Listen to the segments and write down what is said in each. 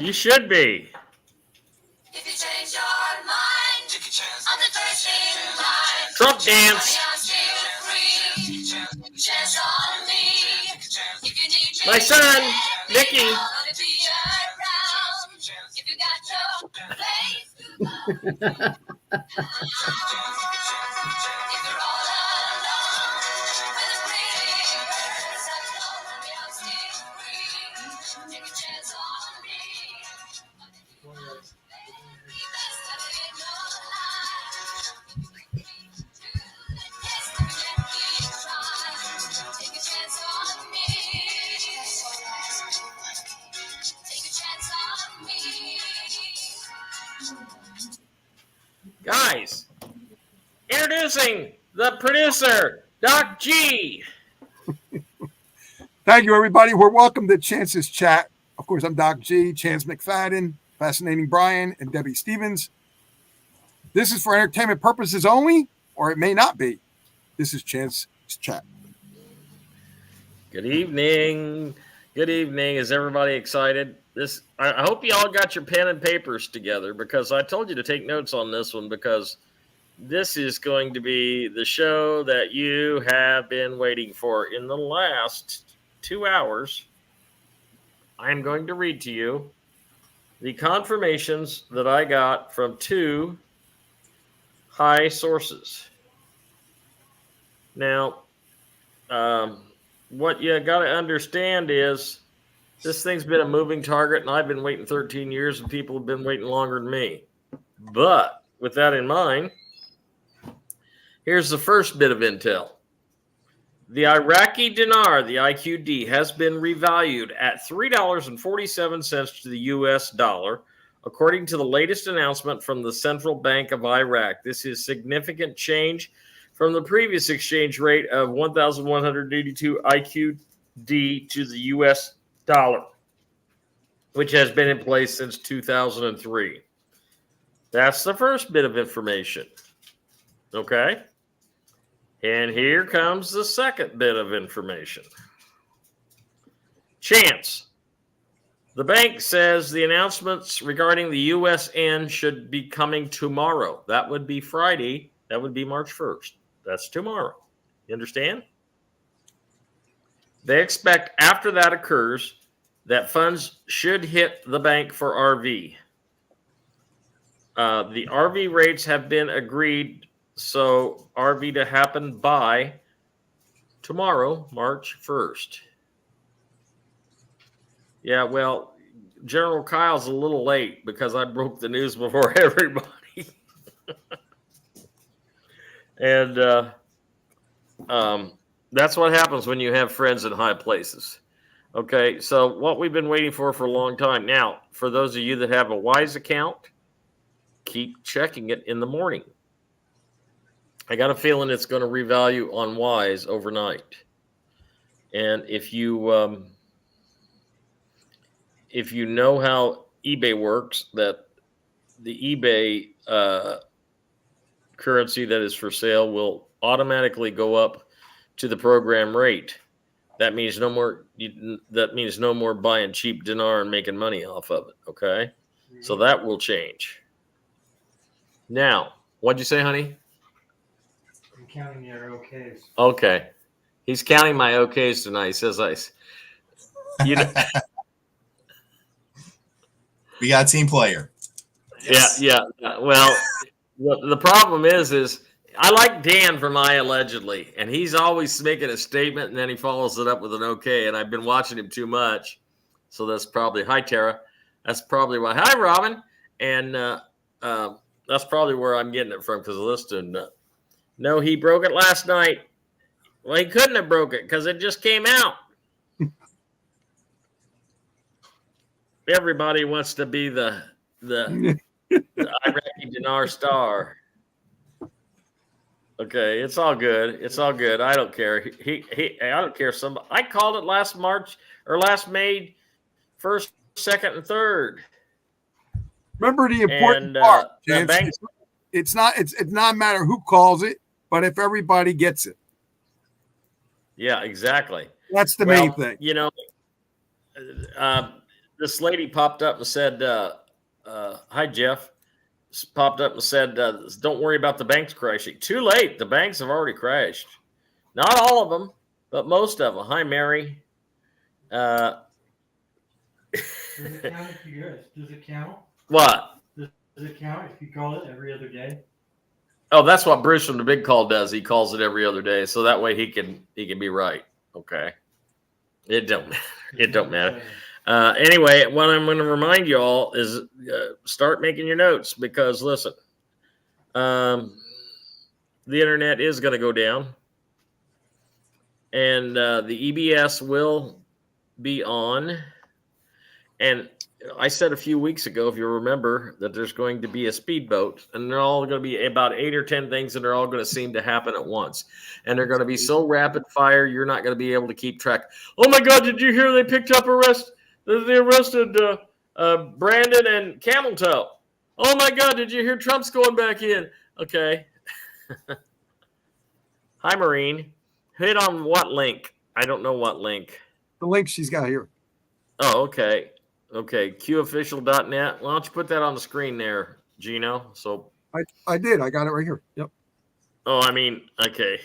You should be. If you change your mind, take a chance on the first in line. Trump dance. Chance on me. If you need My son, Nicky. If you got no place to go. Guys, introducing the producer, Docg. Thank you, everybody. We're welcome to Chance's Chat. Of course, I'm Docg, Chance McFadden, Fascinating Brian, and Debbie Stevens. This is for entertainment purposes only, or it may not be. This is Chance's Chat. Good evening. Good evening. Is everybody excited? I hope you all got your pen and papers together, because I told you to take notes on this one, because this is going to be the show that you have been waiting for. In the last 2 hours, I'm going to read to you the confirmations that I got from 2 high sources. Now, what you got to understand is this thing's been a moving target, and I've been waiting 13 years, and people have been waiting longer than me. But with that in mind, here's the first bit of intel. The Iraqi dinar, the IQD, has been revalued at $3.47 to the U.S. dollar, according to the latest announcement from the Central Bank of Iraq. This is significant change from the previous exchange rate of 1,182 IQD to the U.S. dollar, which has been in place since 2003. That's the first bit of information. Okay? And here comes the second bit of information. Chance. The bank says the announcements regarding the USN should be coming tomorrow. That would be Friday. That would be March 1st. That's tomorrow. You understand? They expect after that occurs that funds should hit the bank for RV. The RV rates have been agreed, so RV to happen by tomorrow, March 1st. Yeah, well, General Kyle's a little late because I broke the news before everybody. And that's what happens when you have friends in high places. Okay, so what we've been waiting for a long time. Now, for those of you that have a Wise account, keep checking it in the morning. I got a feeling it's going to revalue on Wise overnight. And if you know how eBay works, that the eBay currency that is for sale will automatically go up to the program rate. That means no more. That means no more buying cheap dinar and making money off of it. Okay, so that will change. Now, what'd you say, honey? I'm counting your OKs. Okay, he's counting my OKs tonight. He says you know. We got a team player. Yes. Yeah. Well, the problem is I like Dan from I Allegedly, and he's always making a statement and then he follows it up with an okay. And I've been watching him too much, so that's probably hi Tara. That's probably why. Hi Robin, and that's probably where I'm getting it from because of this dude. No, he broke it last night. Well, he couldn't have broke it because it just came out. Everybody wants to be the Iraqi dinar star. Okay, it's all good. It's all good. I don't care. I don't care. I called it last March or last May, 1st, 2nd, and 3rd. Remember the important part. It's not a matter who calls it, but if everybody gets it. Yeah, exactly. That's the main thing. You know, this lady popped up and said, "Hi, Jeff." Popped up and said, "Don't worry about the banks crashing." Too late. The banks have already crashed. Not all of them, but most of them. Hi, Mary. Does it count if you guys? Does it count? What? Does it count if you call it every other day? Oh, that's what Bruce from the Big Call does. He calls it every other day, so that way he can be right. Okay. It don't matter. It don't matter. Anyway, what I'm going to remind you all is start making your notes because listen, the internet is going to go down, and the EBS will be on. And I said a few weeks ago, if you remember, that there's going to be a speedboat, and they're all going to be about 8 or 10 things, and they're all going to seem to happen at once. And they're going to be so rapid fire, you're not going to be able to keep track. Oh my God, did you hear they picked up they arrested Brandon and Camel Toe? Oh my God, did you hear Trump's going back in? Okay. Hi, Maureen. Hit on what link? I don't know what link. The link she's got here. Oh, okay. Okay, qofficial.net. Why don't you put that on the screen there, Gino? So I did. I got it right here. Yep. Oh, I mean, okay.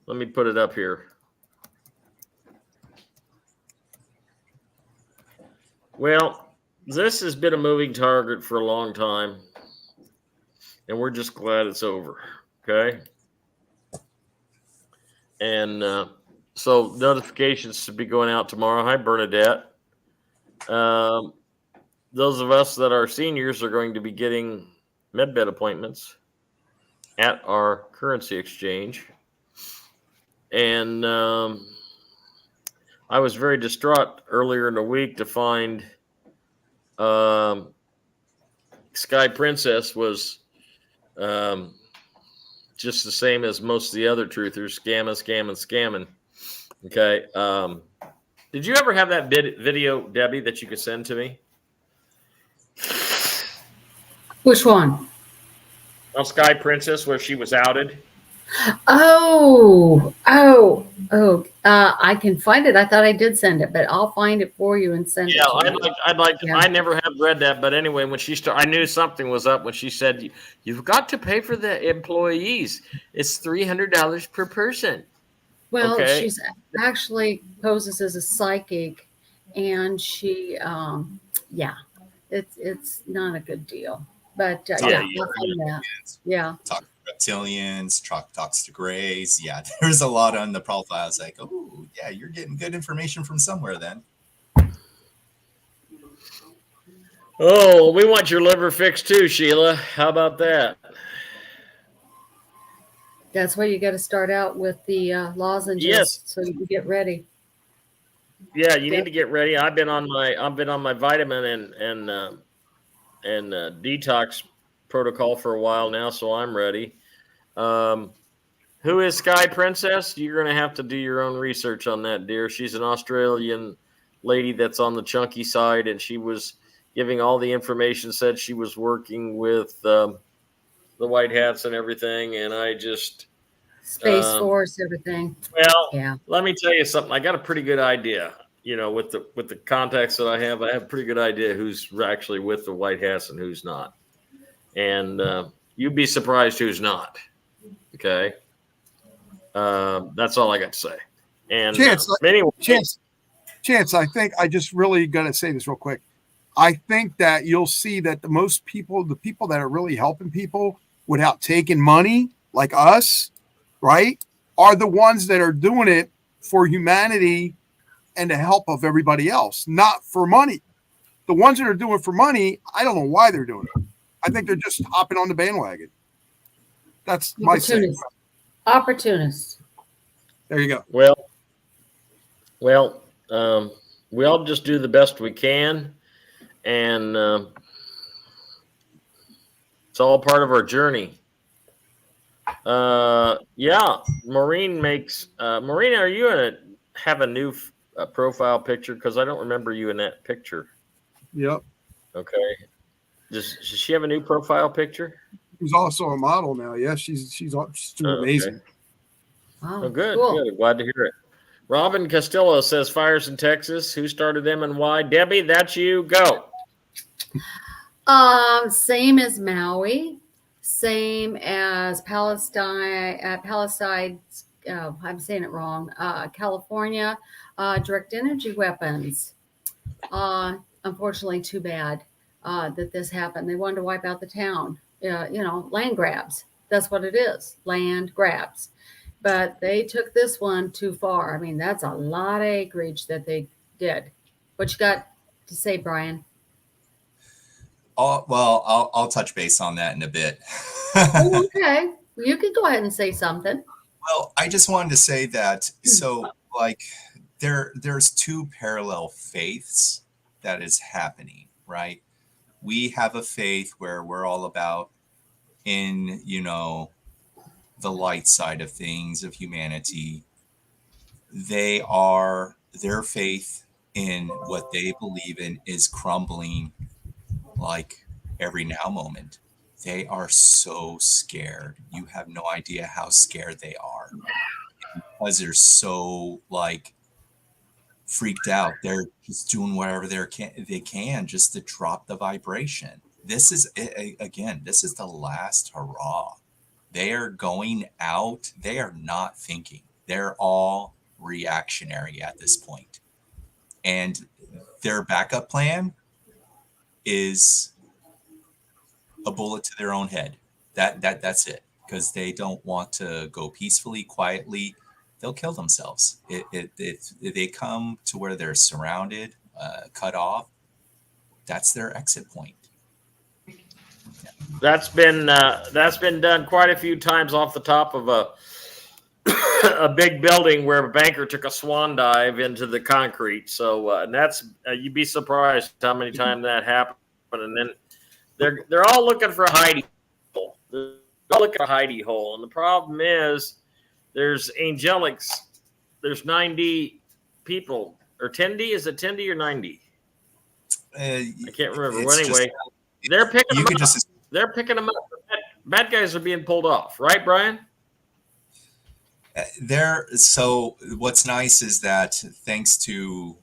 Let me put it up here. Well, this has been a moving target for a long time, and we're just glad it's over. Okay. And so notifications should be going out tomorrow. Hi, Bernadette. Those of us that are seniors are going to be getting medbed appointments at our currency exchange. And I was very distraught earlier in the week to find Sky Princess was just the same as most of the other truthers, scamming. Okay. Did you ever have that video, Debbie, that you could send to me? Which one? On Sky Princess, where she was outed. Oh. I can find it. I thought I did send it, but I'll find it for you and send it. Yeah, to you. I'd like. Yeah. I never have read that, but anyway, when she started, I knew something was up when she said, "You've got to pay for the employees. It's $300 per person." Well, Okay. she's actually poses as a psychic, and she, it's not a good deal. But Yeah, yeah, yeah. I'll find that. Yeah. Talk to reptilians, talks to grays. Yeah, there's a lot on the profile. I was like, oh, yeah, you're getting good information from somewhere then. Oh, we want your liver fixed too, Sheila. How about that? That's why you got to start out with the lozenges, Yes. so you can get ready. Yeah, you need to get ready. I've been on my vitamin and detox protocol for a while now, so I'm ready. Who is Sky Princess? You're going to have to do your own research on that, dear. She's an Australian lady that's on the chunky side, and she was giving all the information, said she was working with the White Hats and everything, and I just... Space Force, everything. Well, Yeah. let me tell you something. I got a pretty good idea. You know, with the contacts that I have a pretty good idea who's actually with the White Hats and who's not. And you'd be surprised who's not. Okay. That's all I got to say. And anyway, Chance, I think I just really got to say this real quick. I think that you'll see that the people that are really helping people without taking money, like us, right, are the ones that are doing it for humanity and the help of everybody else, not for money. The ones that are doing it for money, I don't know why they're doing it. I think they're just hopping on the bandwagon. That's my say. Opportunists. There you go. Well, we all just do the best we can, and it's all part of our journey. Yeah, Maureen makes. Maureen, are you have a new profile picture? Because I don't remember you in that picture. Yep. Okay. Does she have a new profile picture? She's also a model now. Yeah, she's doing amazing. Wow, Oh, good. cool. Good. Glad to hear it. Robin Castillo says fires in Texas. Who started them and why? Debbie, that's you. Go. Same as Maui, same as Palestine. Palestine. I'm saying it wrong. California. Direct energy weapons. Unfortunately, too bad that this happened. They wanted to wipe out the town. Land grabs. That's what it is. Land grabs. But they took this one too far. I mean, that's a lot of acreage that they did. What you got to say, Brian? Well, I'll touch base on that in a bit. Oh, okay. You can go ahead and say something. Well, I just wanted to say that, so like there's two parallel faiths that is happening, right? We have a faith where we're all about in, the light side of things, of humanity. Their faith in what they believe in is crumbling like every now moment. They are so scared. You have no idea how scared they are because they're so like freaked out. They're just doing whatever they can just to drop the vibration. This is the last hurrah. They are going out. They are not thinking. They're all reactionary at this point. And their backup plan is a bullet to their own head. That's it. Because they don't want to go peacefully, quietly. They'll kill themselves. If they come to where they're surrounded, cut off, that's their exit point. That's been done quite a few times off the top of a big building where a banker took a swan dive into the concrete. So and that's you'd be surprised how many times that happened. And then they're all looking for a hidey hole. They're all looking for a hidey hole. And the problem is there's angelics. There's 9D people or 10D. Is it 10D or 9D? I can't remember. Well, anyway, they're picking them up. They're picking them up. Bad guys are being pulled off, right, Brian? So what's nice is that thanks to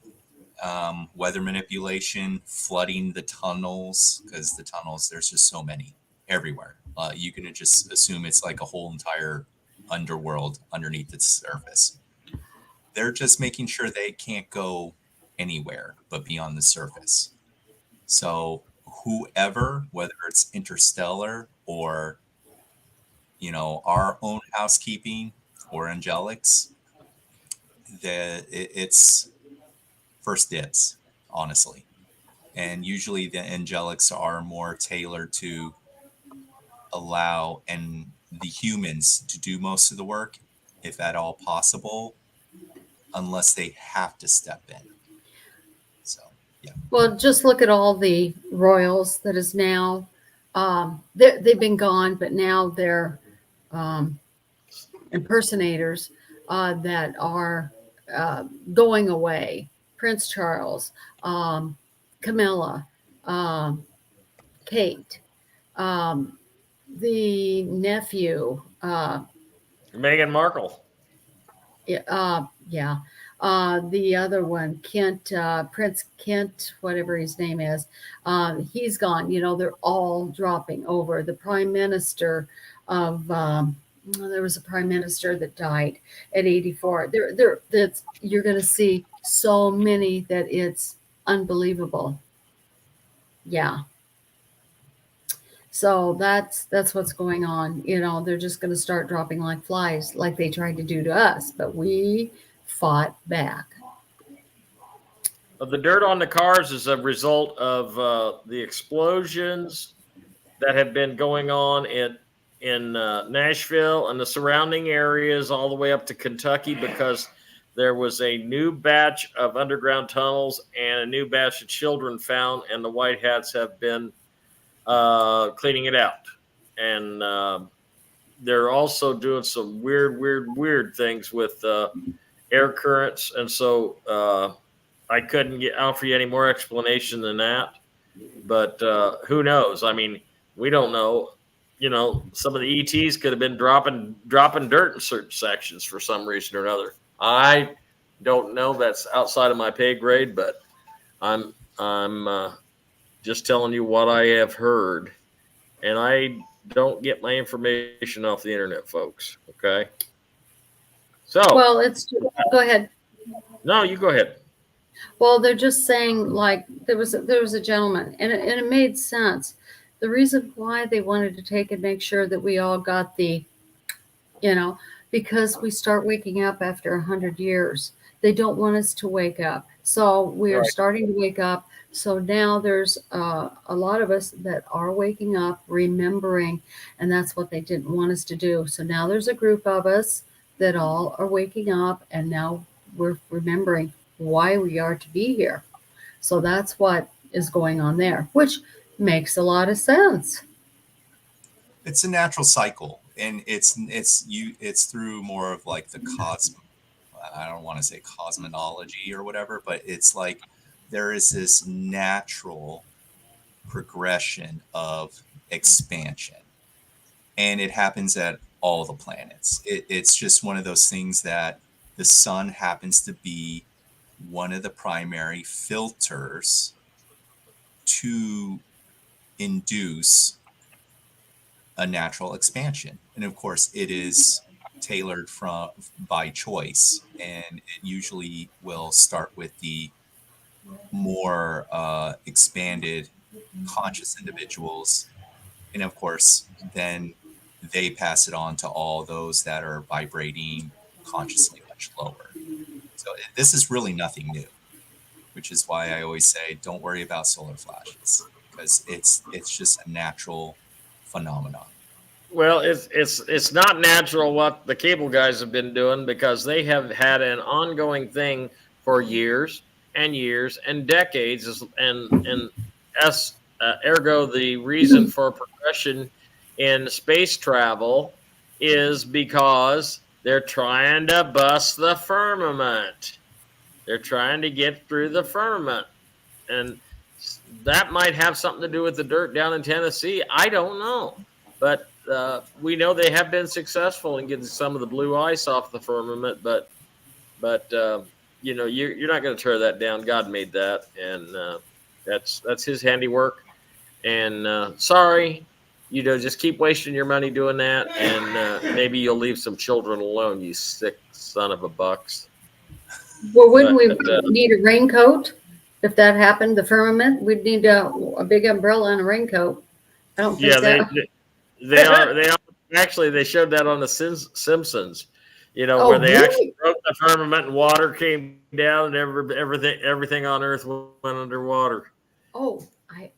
weather manipulation, flooding the tunnels, because the tunnels, there's just so many everywhere. You can just assume it's like a whole entire underworld underneath its surface. They're just making sure they can't go anywhere but be on the surface. So whoever, whether it's interstellar or, our own housekeeping or angelics, it's first dibs, honestly. And usually the angelics are more tailored to allow and the humans to do most of the work, if at all possible, unless they have to step in. So, yeah. Well, just look at all the royals that is now, they've been gone, but now they're impersonators that are going away. Prince Charles, Camilla, Kate, the nephew, Meghan Markle. yeah. The other one, Kent, Prince Kent, whatever his name is, he's gone. They're all dropping over. The prime minister of, there was a prime minister that died at 84. You're going to see so many that it's unbelievable. Yeah. So that's what's going on. They're just going to start dropping like flies, like they tried to do to us, but we fought back. The dirt on the cars is a result of the explosions that have been going on in Nashville and the surrounding areas all the way up to Kentucky, because there was a new batch of underground tunnels and a new batch of children found, and the White Hats have been cleaning it out. And they're also doing some weird things with air currents. And so I couldn't offer you any more explanation than that. But who knows? I mean, we don't know. Some of the ETs could have been dropping dirt in certain sections for some reason or another. I don't know. That's outside of my pay grade, but I'm just telling you what I have heard, and I don't get my information off the internet, folks. Okay. So Well, it's go ahead. no, you go ahead. Well, they're just saying like there was a gentleman, and it made sense. The reason why they wanted to take and make sure that we all got the, you know, because we start waking up after 100 years. They don't want us to wake up, so we are Right. starting to wake up. So now there's a lot of us that are waking up, remembering, and that's what they didn't want us to do. So now there's a group of us that all are waking up, and now we're remembering why we are to be here. So that's what is going on there, which makes a lot of sense. It's a natural cycle, and it's through more of like the I don't want to say cosmology or whatever, but it's like there is this natural progression of expansion, and it happens at all the planets. It's just one of those things that the sun happens to be one of the primary filters to induce a natural expansion. And of course, it is tailored by choice, and it usually will start with the more expanded conscious individuals, and of course then they pass it on to all those that are vibrating consciously much lower. So this is really nothing new, which is why I always say don't worry about solar flashes, because it's just a natural phenomenon. Well, it's not natural what the cable guys have been doing, because they have had an ongoing thing for years and years and decades, and ergo the reason for progression in space travel is because they're trying to bust the firmament. They're trying to get through the firmament, and that might have something to do with the dirt down in Tennessee. I don't know, but we know they have been successful in getting some of the blue ice off the firmament. But you know, you're not going to tear that down. God made that, and that's His handiwork. And sorry, you know, just keep wasting your money doing that, and maybe you'll leave some children alone. You sick son of a bucks. Well, wouldn't we need a raincoat if that happened? The firmament, we'd need a big umbrella and a raincoat. I don't think Yeah, that. they are actually, they showed that on the Simpsons. You know, Oh, where they actually really? broke the firmament and water came down, and everything on Earth went underwater. Oh, I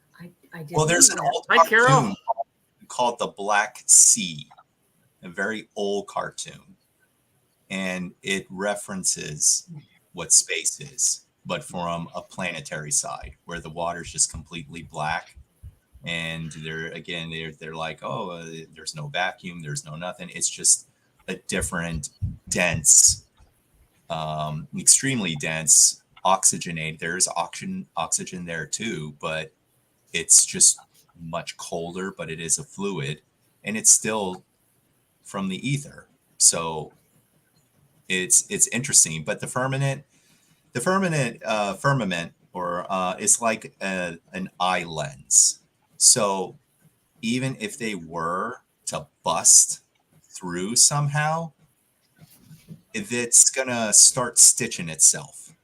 didn't Well, there's know an that. old Hi, Carol. cartoon called The Black Sea, a very old cartoon, and it references what space is, but from a planetary side, where the water's just completely black. And they're like, oh, there's no vacuum, there's no nothing. It's just a different dense, extremely dense, oxygenated. There's oxygen there too, but it's just much colder. But it is a fluid, and it's still from the ether. So it's interesting. But the firmament, or it's like an eye lens. So even if they were to bust through somehow, it's gonna start stitching itself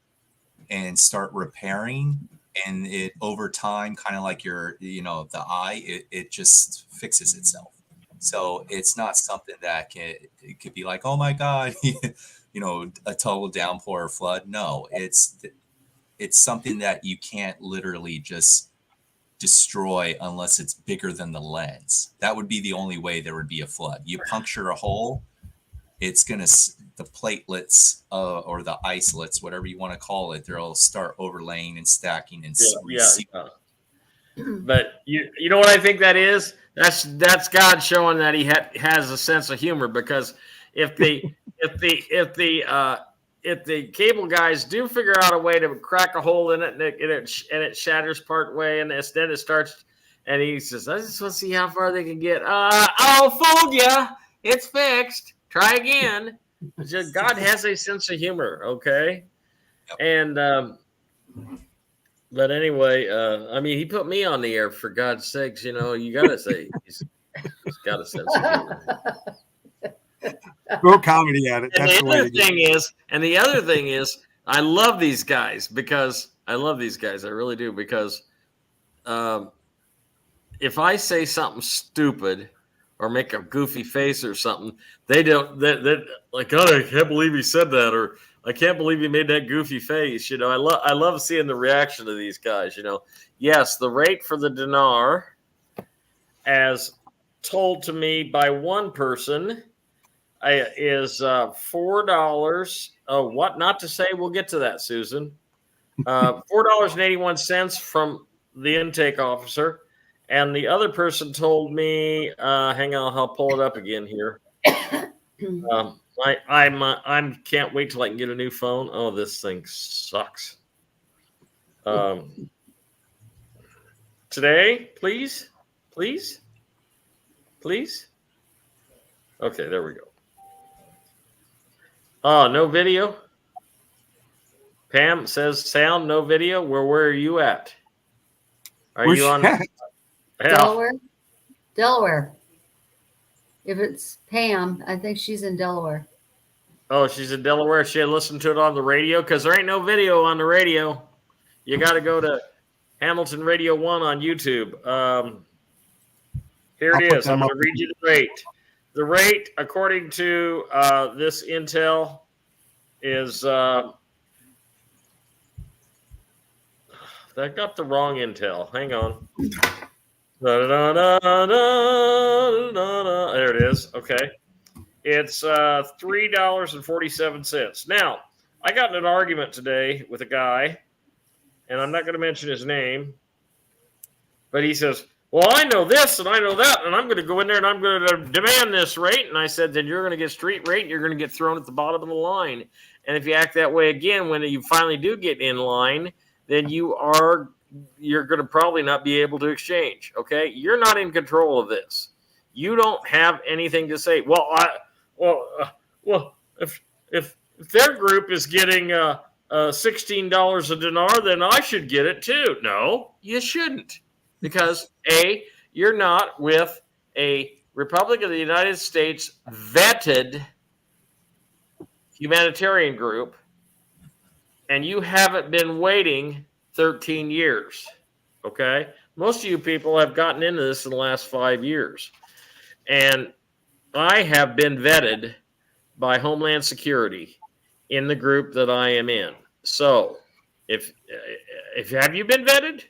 and start repairing, and it over time, kind of like the eye, it just fixes itself. So it's not something that it could be like, oh my God, a total downpour or flood. No, it's something that you can't literally just destroy unless it's bigger than the lens. That would be the only way there would be a flood. You puncture a hole, it's gonna, the platelets or the isolates, whatever you want to call it, they'll start overlaying and stacking and Yeah. But you know what I think that is? That's God showing that He has a sense of humor, because if the cable guys do figure out a way to crack a hole in it, and it shatters part way, and then it starts, and he says, I just want to see how far they can get. Fooled ya. It's fixed. Try again. God has a sense of humor, okay? Yep. And but anyway, I mean, he put me on the air, for God's sakes. You know, you gotta say he's got a sense of humor. Throw comedy at it. And That's the the way other to get thing is, and the other thing is, I love these guys because I love these guys. I really do, because if I say something stupid or make a goofy face or something, they don't. That like, God, I can't believe he said that, or I can't believe he made that goofy face. You know, I love seeing the reaction of these guys. You know, yes, the rate for the dinar, as told to me by one person, is $4. Oh, what not to say? We'll get to that, Susan. $4.81 from the intake officer, and the other person told me, hang on, I'll pull it up again here. I'm can't wait till I can get a new phone. Oh, this thing sucks. Today, please. Okay, there we go. Oh, no video. Pam says sound, no video. Where are you at? Are Where's you on? she at? Yeah. Delaware. If it's Pam, I think she's in Delaware. Oh, she's in Delaware. She had listened to it on the radio, because there ain't no video on the radio. You got to go to Hamilton Radio 1 on YouTube. Here I'll it put is. I'm them going to up. read you the rate. The rate, according to this intel, is I got the wrong intel. Hang on. There it is. Okay. It's $3.47. Now, I got in an argument today with a guy, and I'm not going to mention his name, but he says, well, I know this and I know that, and I'm going to go in there and I'm going to demand this rate. And I said, then you're going to get street rate and you're going to get thrown at the bottom of the line. And if you act that way again, when you finally do get in line, then you're going to probably not be able to exchange. Okay. You're not in control of this. You don't have anything to say. If their group is getting $16 a dinar, then I should get it too. No, you shouldn't. Because A, you're not with a Republic of the United States vetted humanitarian group, and you haven't been waiting 13 years. Okay? Most of you people have gotten into this in the last 5 years. And I have been vetted by Homeland Security in the group that I am in. So, if have you been vetted?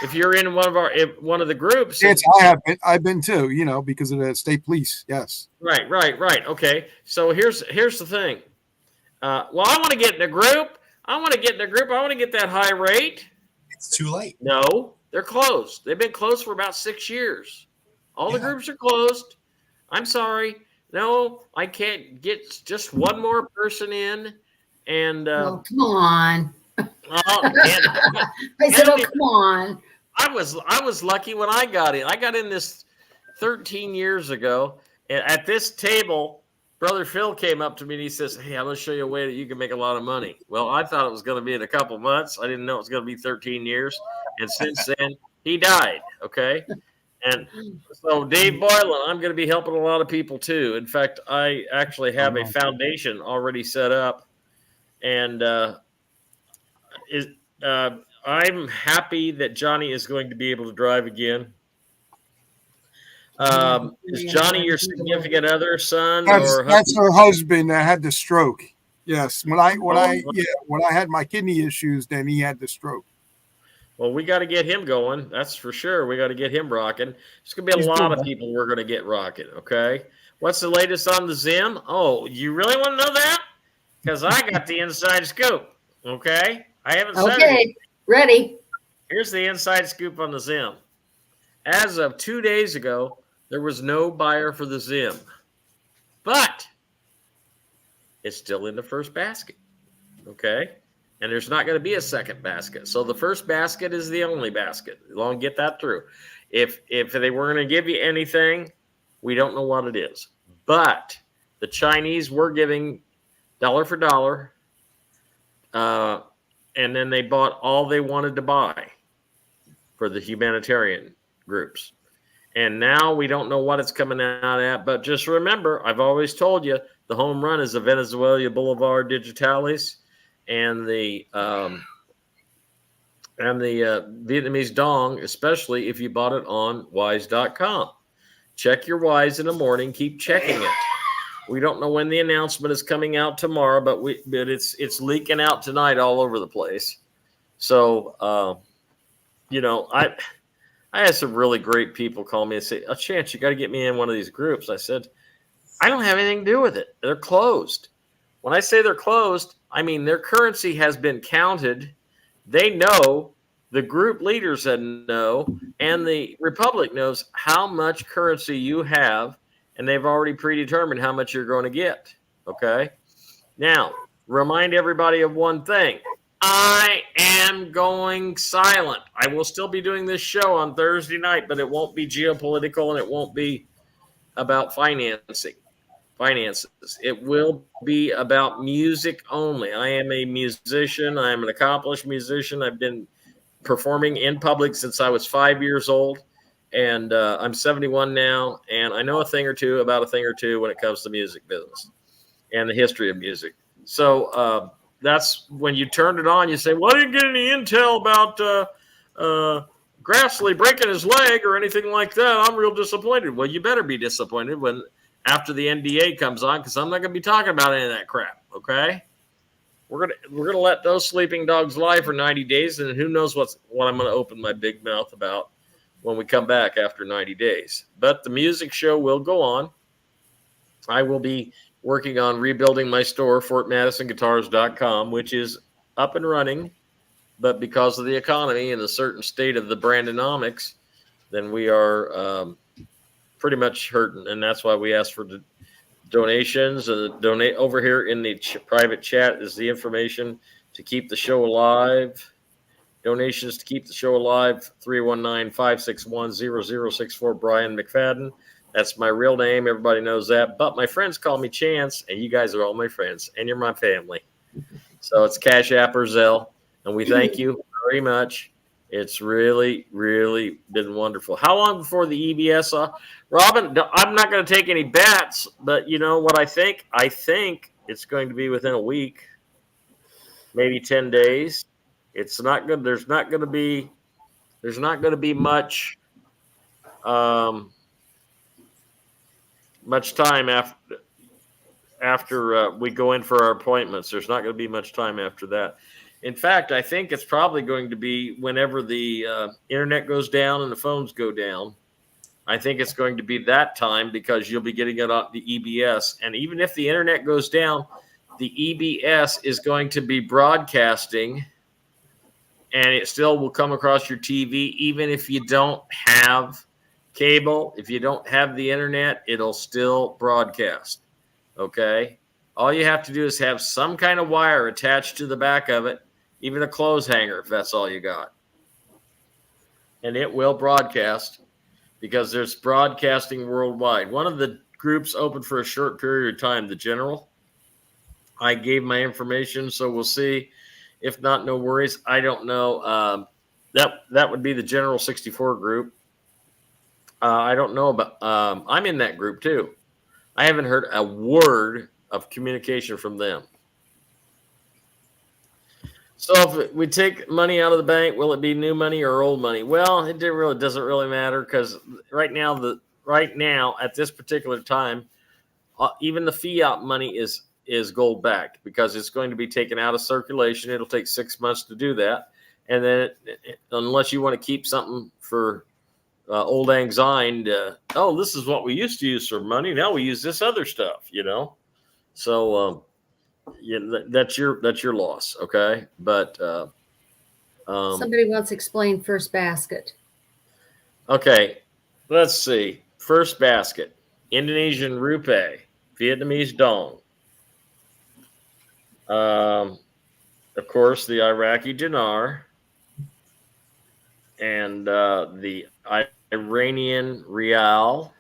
If you're in one of the groups, Yes, I've been too, you know, because of the state police. Yes. Right. Okay. So here's the thing. Well, I want to get in a group. I want to get that high rate. It's too late. No, they're closed. They've been closed for about 6 years. All the groups are closed. I'm sorry. No, I can't get just one more person in. And Oh, come on. I said, oh, come on. I was lucky when I got in. I got in this 13 years ago. At this table, Brother Phil came up to me and he says, hey, I'm going to show you a way that you can make a lot of money. Well, I thought it was going to be in a couple months. I didn't know it was going to be 13 years. And since then, he died. Okay. And so Dave Boylan, I'm going to be helping a lot of people too. In fact, I actually have a foundation already set up. And I'm happy that Johnny is going to be able to drive again. Is Johnny your significant other, son, or that's her husband that had the stroke? Yes. When I had my kidney issues, then he had the stroke. Well, we got to get him going. That's for sure. We got to get him rocking. There's going to be a lot of people we're going to get rocking. Okay. What's the latest on the Zim? Oh, you really want to know that? Because I got the inside scoop. Okay. I haven't said it. Okay. Ready. Here's the inside scoop on the Zim. As of 2 days ago, there was no buyer for the Zim, but it's still in the first basket. Okay. And there's not going to be a second basket. So the first basket is the only basket. Long get that through. If they were going to give you anything, we don't know what it is. But The Chinese were giving dollar for dollar, and then they bought all they wanted to buy for the humanitarian groups. And now we don't know what it's coming out at, but just remember, I've always told you, the home run is the Venezuela Boulevard Digitalis and the Vietnamese Dong, especially if you bought it on wise.com. Check your wise in the morning. Keep checking it. We don't know when the announcement is coming out tomorrow, but it's leaking out tonight all over the place. So, I had some really great people call me and say, "Oh, Chance, you got to get me in one of these groups." I said, "I don't have anything to do with it. They're closed." When I say they're closed, I mean their currency has been counted. They know, the group leaders know, and the Republic knows how much currency you have, and they've already predetermined how much you're going to get. Okay? Now, remind everybody of one thing. I am going silent. I will still be doing this show on Thursday night, but it won't be geopolitical and it won't be about finances. It will be about music only. I am a musician. I am an accomplished musician. I've been performing in public since I was 5 years old, and I'm 71 now, and I know a thing or two when it comes to music business and the history of music. So that's when you turned it on, you say, "Well, I didn't get any intel about Grassley breaking his leg or anything like that. I'm real disappointed." Well, you better be disappointed when after the NDA comes on, because I'm not going to be talking about any of that crap. Okay, we're gonna let those sleeping dogs lie for 90 days, and who knows what I'm going to open my big mouth about when we come back after 90 days. But the music show will go on. I will be working on rebuilding my store, FortMadisonGuitars.com, which is up and running, but because of the economy and a certain state of the Brandonomics, then we are pretty much hurting, and that's why we ask for donations. Donate over here in the private chat is the information to keep the show alive. Donations to keep the show alive, 319-561-0064, Brian McFadden. That's my real name. Everybody knows that. But my friends call me Chance, and you guys are all my friends, and you're my family. So it's Cash App or Zelle, and we thank you very much. It's really, really been wonderful. How long before the EBS? Robin, I'm not going to take any bets, but you know what I think? I think it's going to be within a week, maybe 10 days. It's not good. There's not going to be much time after we go in for our appointments. There's not going to be much time after that. In fact, I think it's probably going to be whenever the internet goes down and the phones go down. I think it's going to be that time, because you'll be getting it on the EBS. And even if the internet goes down, the EBS is going to be broadcasting, and it still will come across your TV. Even if you don't have cable, if you don't have the internet, it'll still broadcast. Okay? All you have to do is have some kind of wire attached to the back of it, even a clothes hanger, if that's all you got. And it will broadcast, because there's broadcasting worldwide. One of the groups opened for a short period of time, the General. I gave my information, so we'll see. If not, no worries. I don't know. That would be the General 64 group. I don't know about. I'm in that group too. I haven't heard a word of communication from them. So if we take money out of the bank, will it be new money or old money? Well, it doesn't really matter, because right now at this particular time, even the fiat money is gold backed, because it's going to be taken out of circulation. It'll take 6 months to do that, and then unless you want to keep something for old lang syne, this is what we used to use for money. Now we use this other stuff, So that's your loss, okay? But Somebody wants to explain first basket. okay, let's see. First basket: Indonesian rupiah, Vietnamese dong, of course the Iraqi dinar, and the Iranian rial,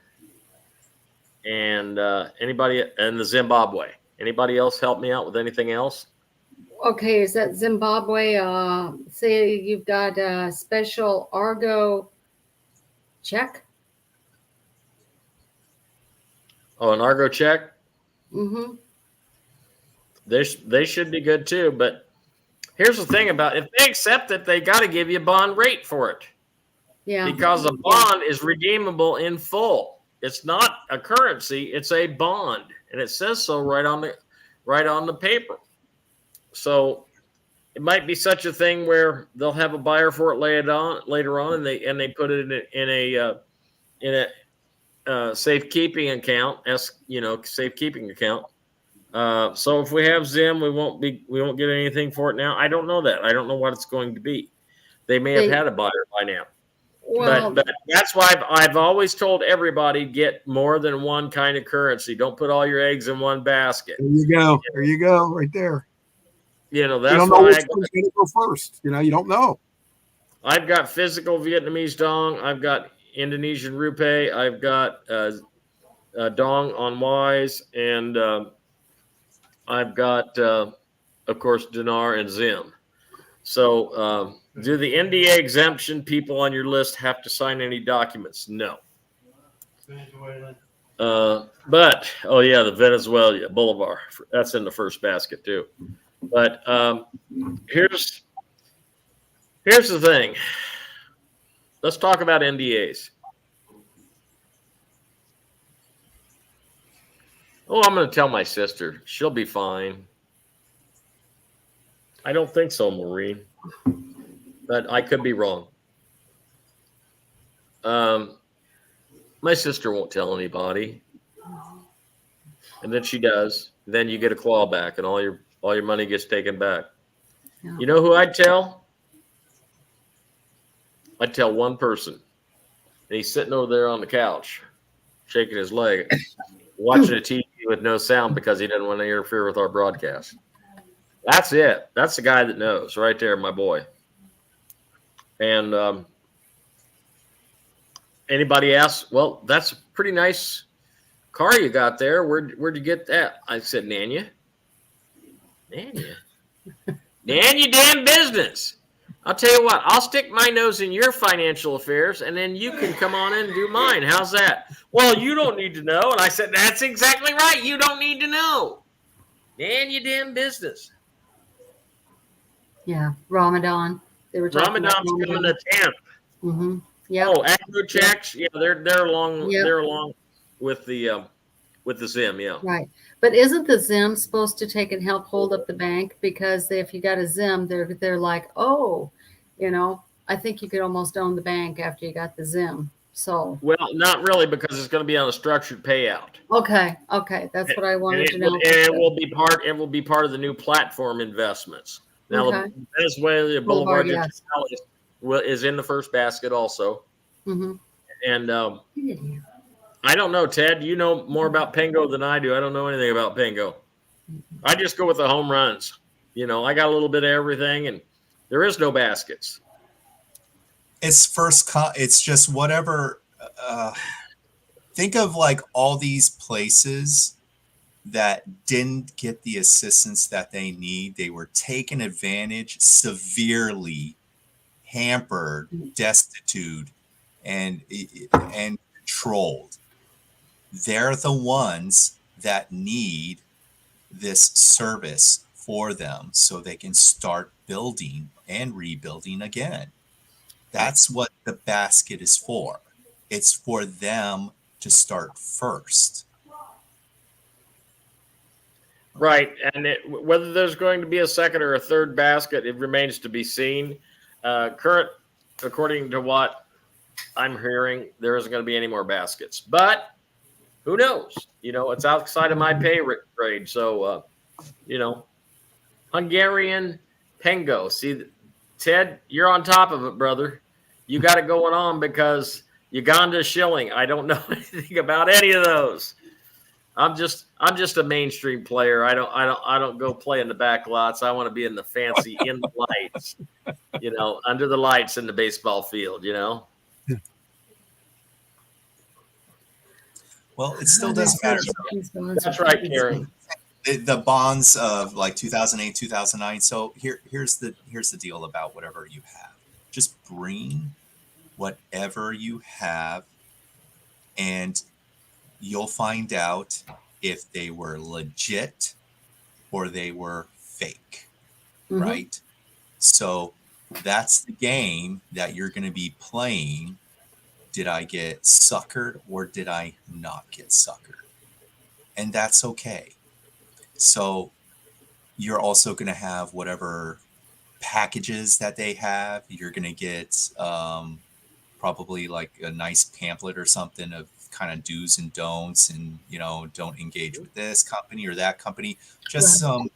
and anybody in the Zimbabwe. Anybody else help me out with anything else? Okay, is that Zimbabwe? Say you've got a special Argo check. Oh, an Argo check. Mm-hmm. They should be good too. But here's the thing about if they accept it, they got to give you a bond rate for it. Yeah. Because a bond is redeemable in full. It's not a currency; it's a bond, and it says so right on the paper. So it might be such a thing where they'll have a buyer for it later on, and they put it in a safekeeping account, safekeeping account. So if we have Zim, we won't get anything for it now. I don't know that. I don't know what it's going to be. They may have had a buyer by now. Well, But that's why I've always told everybody, get more than one kind of currency. Don't put all your eggs in one basket. There you go. There you go. Right there. That's you don't know why which one's going to go first. You don't know. I've got physical Vietnamese dong. I've got Indonesian rupiah. I've got dong on Wise, and I've got, of course, dinar and Zim. So do the NDA exemption people on your list have to sign any documents? No. Venezuela. But, oh, yeah, the Venezuela Bolivar. That's in the first basket, too. But here's the thing. Let's talk about NDAs. Oh, I'm going to tell my sister. She'll be fine. I don't think so, Maureen. But I could be wrong. My sister won't tell anybody. And then she does. Then you get a clawback and all your money gets taken back. Yeah. You know who I'd tell? I'd tell one person. And he's sitting over there on the couch, shaking his leg, watching a TV with no sound because he doesn't want to interfere with our broadcast. That's it. That's the guy that knows right there, my boy. And anybody asks, well, that's a pretty nice car you got there. Where'd you get that? I said, Nanya. Nanya? Nanya damn business. I'll tell you what, I'll stick my nose in your financial affairs and then you can come on in and do mine. How's that? Well, you don't need to know. And I said, that's exactly right. You don't need to know. Nanya damn business. Yeah, Ramadan. They were talking Ramadan's about coming the 10th. Mm-hmm. Yeah. Oh, Agro checks. Yeah, they're along. Yep. They're along with the Zim. Yeah. Right. But isn't the Zim supposed to take and help hold up the bank? Because if you got a Zim, they're like, oh, I think you could almost own the bank after you got the Zim. So. Well, not really, because it's going to be on a structured payout. Okay. That's what I wanted to know. It will be part of the new platform investments. Now, the Venezuela Boulevard is in the first basket also. Mm-hmm. And I don't know, Ted. You know more about Pengo than I do. I don't know anything about Pengo. I just go with the home runs. I got a little bit of everything, and there is no baskets. It's just whatever. Think of like all these places that didn't get the assistance that they need. They were taken advantage, severely hampered, destitute, and controlled. They're the ones that need this service for them so they can start building and rebuilding again. That's what the basket is for. It's for them to start first. Right, and whether there's going to be a second or a third basket, it remains to be seen. According to what I'm hearing, there isn't going to be any more baskets. But who knows? It's outside of my pay grade. So, Hungarian Pengo. See, Ted, you're on top of it, brother. You got it going on because Uganda shilling. I don't know anything about any of those. I'm just a mainstream player. I don't go play in the back lots. I want to be in the fancy in the lights, under the lights in the baseball field, Well, it still doesn't matter. That's right, Karen. The bonds of like 2008, 2009. So here's the deal about whatever you have. Just bring whatever you have, and you'll find out if they were legit or they were fake, right? So that's the game that you're going to be playing. Did I get suckered or did I not get suckered? And that's okay. So you're also going to have whatever packages that they have. You're going to get probably like a nice pamphlet or something of kind of do's and don'ts, and don't engage with this company or that company. Just some,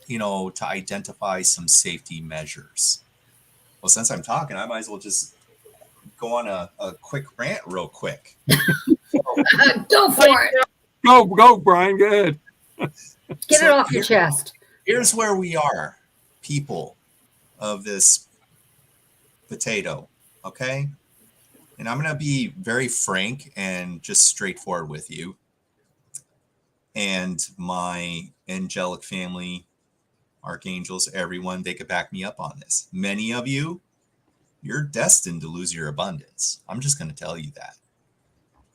to identify some safety measures. Well, since I'm talking, I might as well just go on a quick rant real quick. Go for it. Go, Brian. Go ahead. Get it off your chest. Here's where we are, people of this potato, okay? And I'm going to be very frank and just straightforward with you. And my angelic family, archangels, everyone, they could back me up on this. Many of you, you're destined to lose your abundance. I'm just going to tell you that.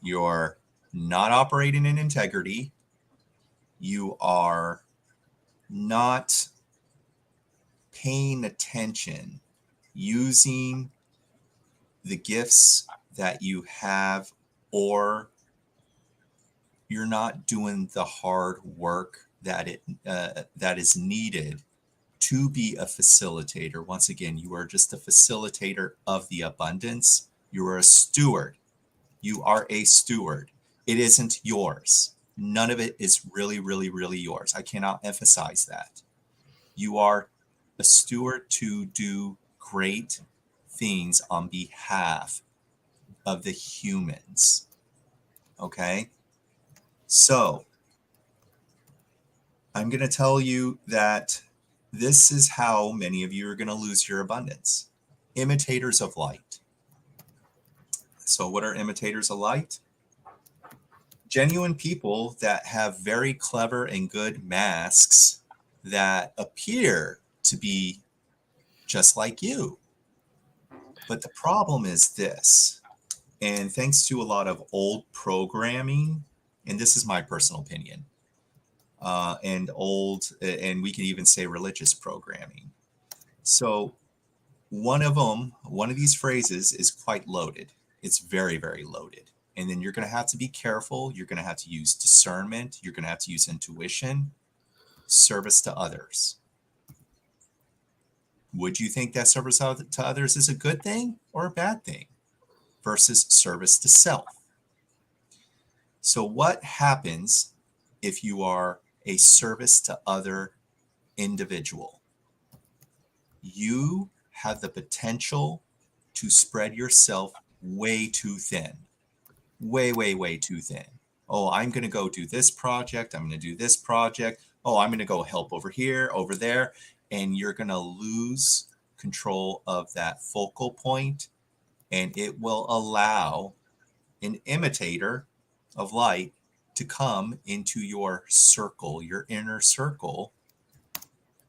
You're not operating in integrity. You are not paying attention, using the gifts that you have, or you're not doing the hard work that is needed to be a facilitator. Once again, you are just a facilitator of the abundance. You are a steward. You are a steward. It isn't yours. None of it is really, really, really yours. I cannot emphasize that. You are a steward to do great things on behalf of the humans. Okay? So, I'm going to tell you that this is how many of you are going to lose your abundance. Imitators of light. So, what are imitators of light? Genuine people that have very clever and good masks that appear to be just like you. But the problem is this, and thanks to a lot of old programming, and this is my personal opinion, and we can even say religious programming. So one of these phrases is quite loaded. It's very, very loaded. And then you're going to have to be careful. You're going to have to use discernment. You're going to have to use intuition, service to others. Would you think that service to others is a good thing or a bad thing versus service to self? So what happens if you are a service to other individual? You have the potential to spread yourself way too thin. Way, way, way too thin. Oh, I'm going to go do this project. I'm going to do this project. Oh, I'm going to go help over here, over there. And you're going to lose control of that focal point. And it will allow an imitator of light to come into your circle, your inner circle.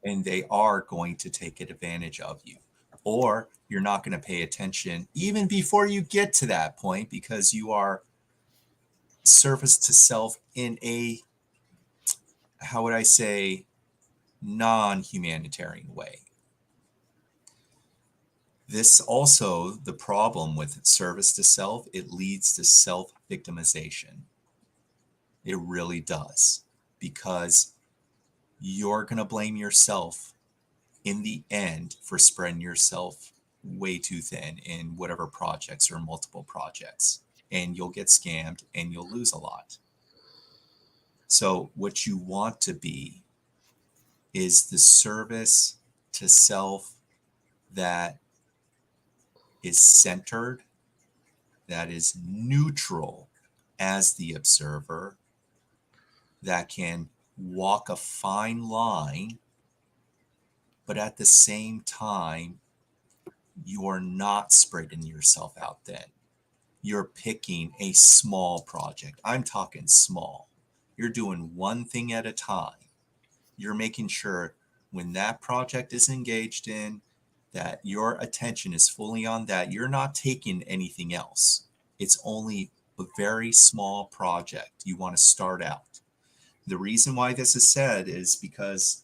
And they are going to take advantage of you. Or you're not going to pay attention even before you get to that point, because you are service to self in a, how would I say, non-humanitarian way. This also, the problem with service to self, it leads to self-victimization. It really does, because you're going to blame yourself in the end for spreading yourself way too thin in whatever projects or multiple projects, and you'll get scammed and you'll lose a lot. So what you want to be is the service to self that is centered, that is neutral as the observer, that can walk a fine line, but at the same time, you are not spreading yourself out thin. you're picking a small project. I'm talking small. You're doing one thing at a time. You're making sure when that project is engaged in, that your attention is fully on that. You're not taking anything else. It's only a very small project you want to start out. The reason why this is said is because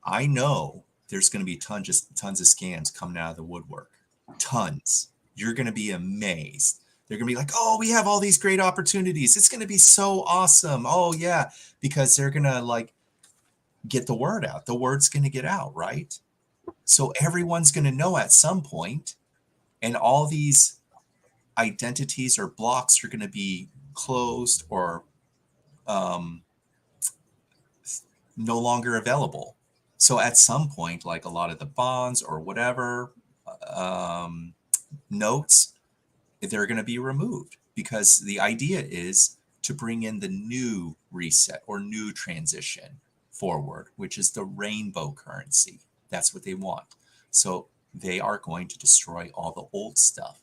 I know there's going to be tons of scams coming out of the woodwork. Tons. You're going to be amazed. They're going to be like, oh, we have all these great opportunities. It's going to be so awesome. Oh, yeah. Because they're going to like get the word out. The word's going to get out, right? So everyone's going to know at some point, and all these identities or blocks are going to be closed or no longer available. So at some point, like a lot of the bonds or whatever notes, they're going to be removed, because the idea is to bring in the new reset or new transition forward, which is the rainbow currency. That's what they want. So they are going to destroy all the old stuff.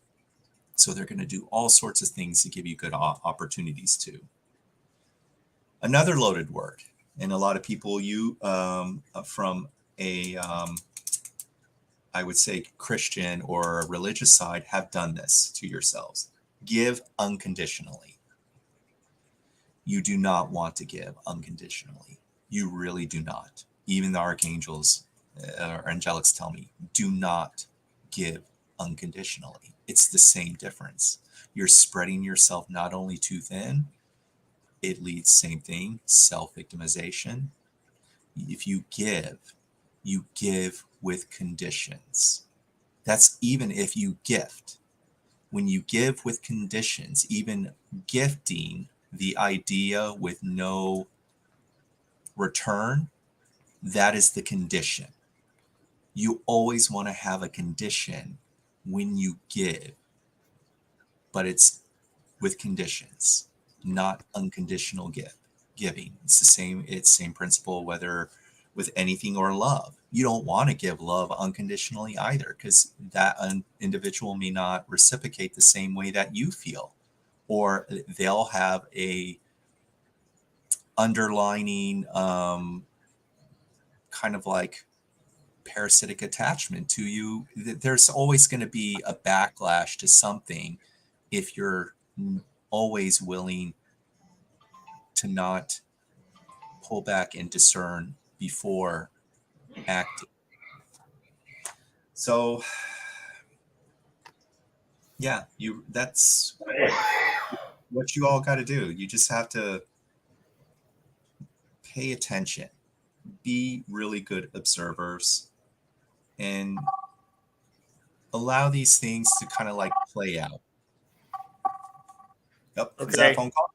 So they're going to do all sorts of things to give you good opportunities too. Another loaded word, and a lot of people from a I would say Christian or a religious side have done this to yourselves. Give unconditionally. You do not want to give unconditionally. You really do not. Even the archangels or angelics tell me, do not give unconditionally. It's the same difference. You're spreading yourself not only too thin, it leads, same thing, self-victimization. If you give with conditions. That's even if you gift. When you give with conditions, even gifting the idea with no return, that is the condition. You always want to have a condition when you give, but it's with conditions, not unconditional giving. It's the same principle whether with anything or love. You don't want to give love unconditionally either, because that individual may not reciprocate the same way that you feel, or they'll have a underlining kind of like parasitic attachment to you. There's always going to be a backlash to something if you're always willing to not pull back and discern before acting. So yeah, that's what you all got to do. You just have to pay attention, be really good observers, and allow these things to kind of like play out. Yep. Okay. Is that a phone call?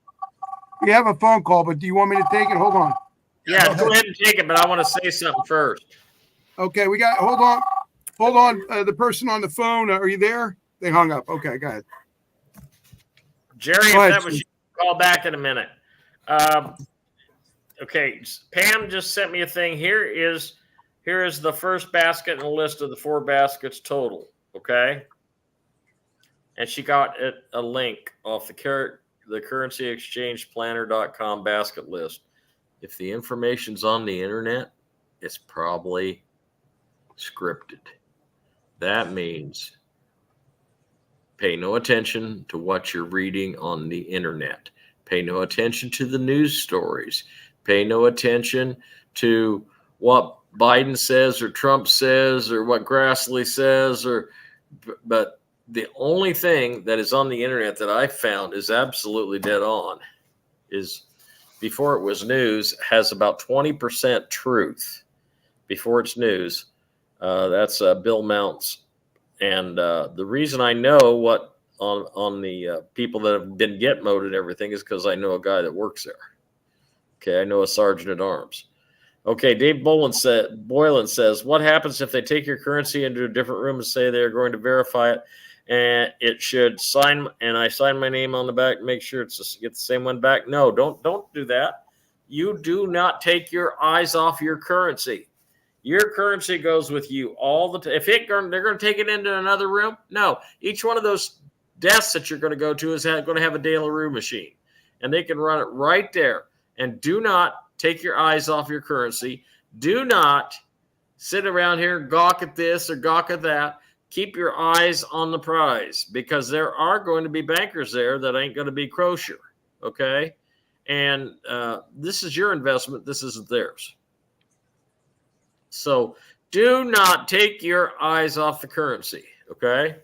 We have a phone call, but do you want me to take it? Hold on. Yeah, go ahead and take it, but I want to say something first. Okay, we got. Hold on. The person on the phone. Are you there? They hung up. Okay, go ahead. Jerry, Go if ahead, that was you, call back in a minute. Okay, Pam just sent me a thing. Here is the first basket in the list of the 4 baskets total. Okay, and she got a link off the currencyexchangeplanner.com basket list. If the information's on the internet, it's probably scripted. That means pay no attention to what you're reading on the internet. Pay no attention to the news stories. Pay no attention to what Biden says or Trump says or what Grassley says, but the only thing that is on the internet that I found is absolutely dead on is before it was news, has about 20% truth before it's news. That's Bill Mounts. And the reason I know what on the people that have been Gitmoed and everything is because I know a guy that works there. Okay, I know a sergeant at arms. Okay, Dave Boylan says, what happens if they take your currency into a different room and say they're going to verify it, and it should sign, and I sign my name on the back, make sure it's get the same one back? No, don't do that. You do not take your eyes off your currency. Your currency goes with you all the time. If they're going to take it into another room, no. Each one of those desk that you're going to go to is going to have a De La Rue machine, and they can run it right there. And do not take your eyes off your currency. Do not sit around here and gawk at this or gawk at that. Keep your eyes on the prize, because there are going to be bankers there that ain't going to be kosher, okay? And this is your investment. This isn't theirs. So do not take your eyes off the currency, okay?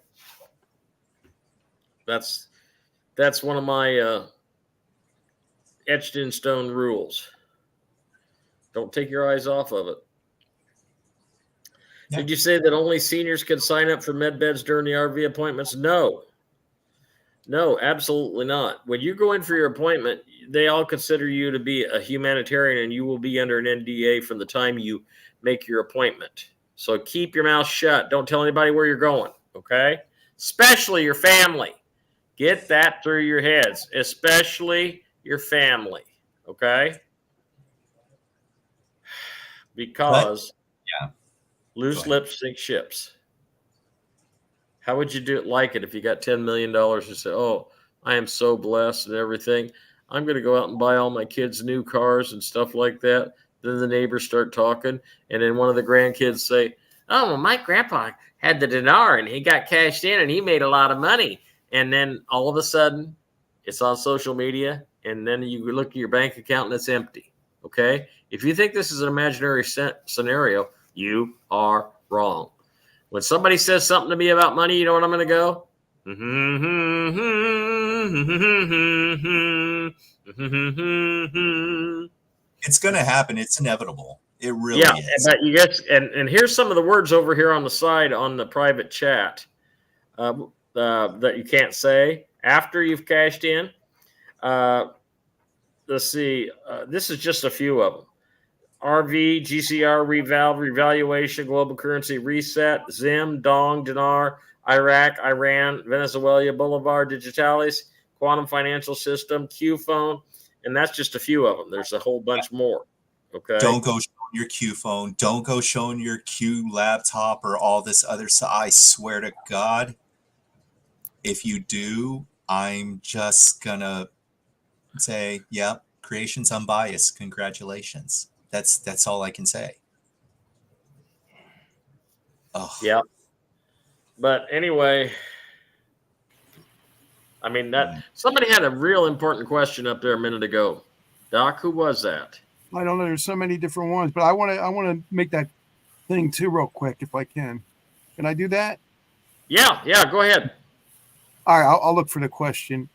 That's one of my etched in stone rules. Don't take your eyes off of it. Yeah. Did you say that only seniors can sign up for med beds during the RV appointments? No, absolutely not. When you go in for your appointment, they all consider you to be a humanitarian, and you will be under an NDA from the time you make your appointment. So keep your mouth shut. Don't tell anybody where you're going, okay? Especially your family. Get that through your heads, especially your family, okay? Because yeah. Loose lips sink ships. How would you like it if you got $10 million and say, oh, I am so blessed and everything. I'm going to go out and buy all my kids new cars and stuff like that. Then the neighbors start talking. And then one of the grandkids say, oh, well, my grandpa had the dinar and he got cashed in and he made a lot of money. And then all of a sudden it's on social media. And then you look at your bank account and it's empty. Okay. If you think this is an imaginary scenario, you are wrong. When somebody says something to me about money, you know what I'm going to go? It's going to happen. It's inevitable. It really is. But you guys, and here's some of the words over here on the side on the private chat that you can't say after you've cashed in. Let's see. This is just a few of them. RV, GCR, revalve, revaluation, global currency reset, Zim, Dong, dinar, Iraq, Iran, Venezuela, Bolivar, digitalis, quantum financial system, Q phone, and that's just a few of them. There's a whole bunch more. Okay. Don't go showing your Q phone. Don't go showing your Q laptop or all this other stuff. I swear to God, if you do, I'm just gonna say, yeah, creation's unbiased. Congratulations. That's all I can say. Oh. Yeah. But anyway, I mean that somebody had a real important question up there a minute ago. Doc, who was that? I don't know. There's so many different ones, but I want to make that thing too real quick if I can. Can I do that? Yeah. Go ahead. All right, I'll look for the question.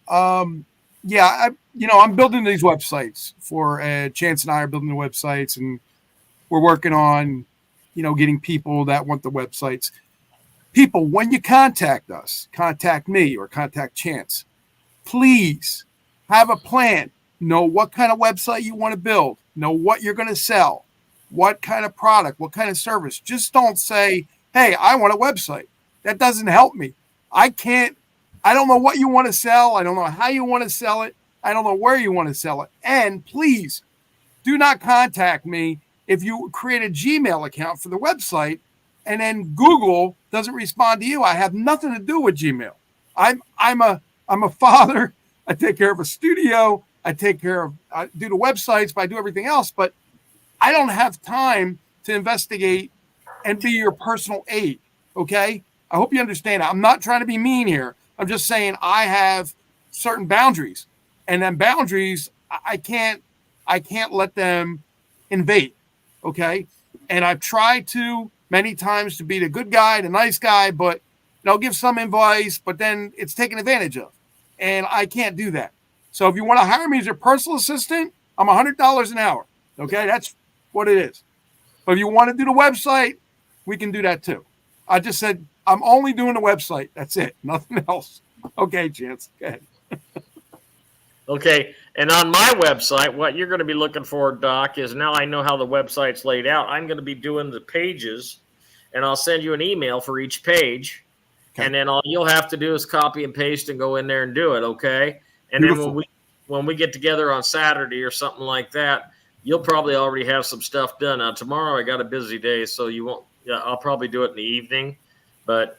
Yeah, I'm building these websites for Chance and I are building the websites, and we're working on, getting people that want the websites. People, when you contact us, contact me or contact Chance, please have a plan. Know what kind of website you want to build. Know what you're going to sell, what kind of product, what kind of service. Just don't say, hey, I want a website. That doesn't help me. I don't know what you want to sell. I don't know how you want to sell it. I don't know where you want to sell it. And please do not contact me if you create a Gmail account for the website and then Google doesn't respond to you. I have nothing to do with Gmail. I'm a father. I take care of a studio. I do the websites, but I do everything else. But I don't have time to investigate and be your personal aide. Okay? I hope you understand. I'm not trying to be mean here. I'm just saying I have certain boundaries, and then boundaries I can't let them invade. Okay. And I've tried to many times to be the good guy, the nice guy, but I'll give some advice, but then it's taken advantage of, and I can't do that. So if you want to hire me as your personal assistant, I'm $100 an hour. Okay. That's what it is. But if you want to do the website, we can do that too. I just said, I'm only doing the website. That's it. Nothing else. Okay, Chance. Go ahead. Okay. And on my website, what you're going to be looking for, Doc, is now I know how the website's laid out. I'm going to be doing the pages, and I'll send you an email for each page. Okay. And then all you'll have to do is copy and paste and go in there and do it. Okay. And Beautiful. Then when we get together on Saturday or something like that, you'll probably already have some stuff done. Now, tomorrow I got a busy day, so you won't. I'll probably do it in the evening. But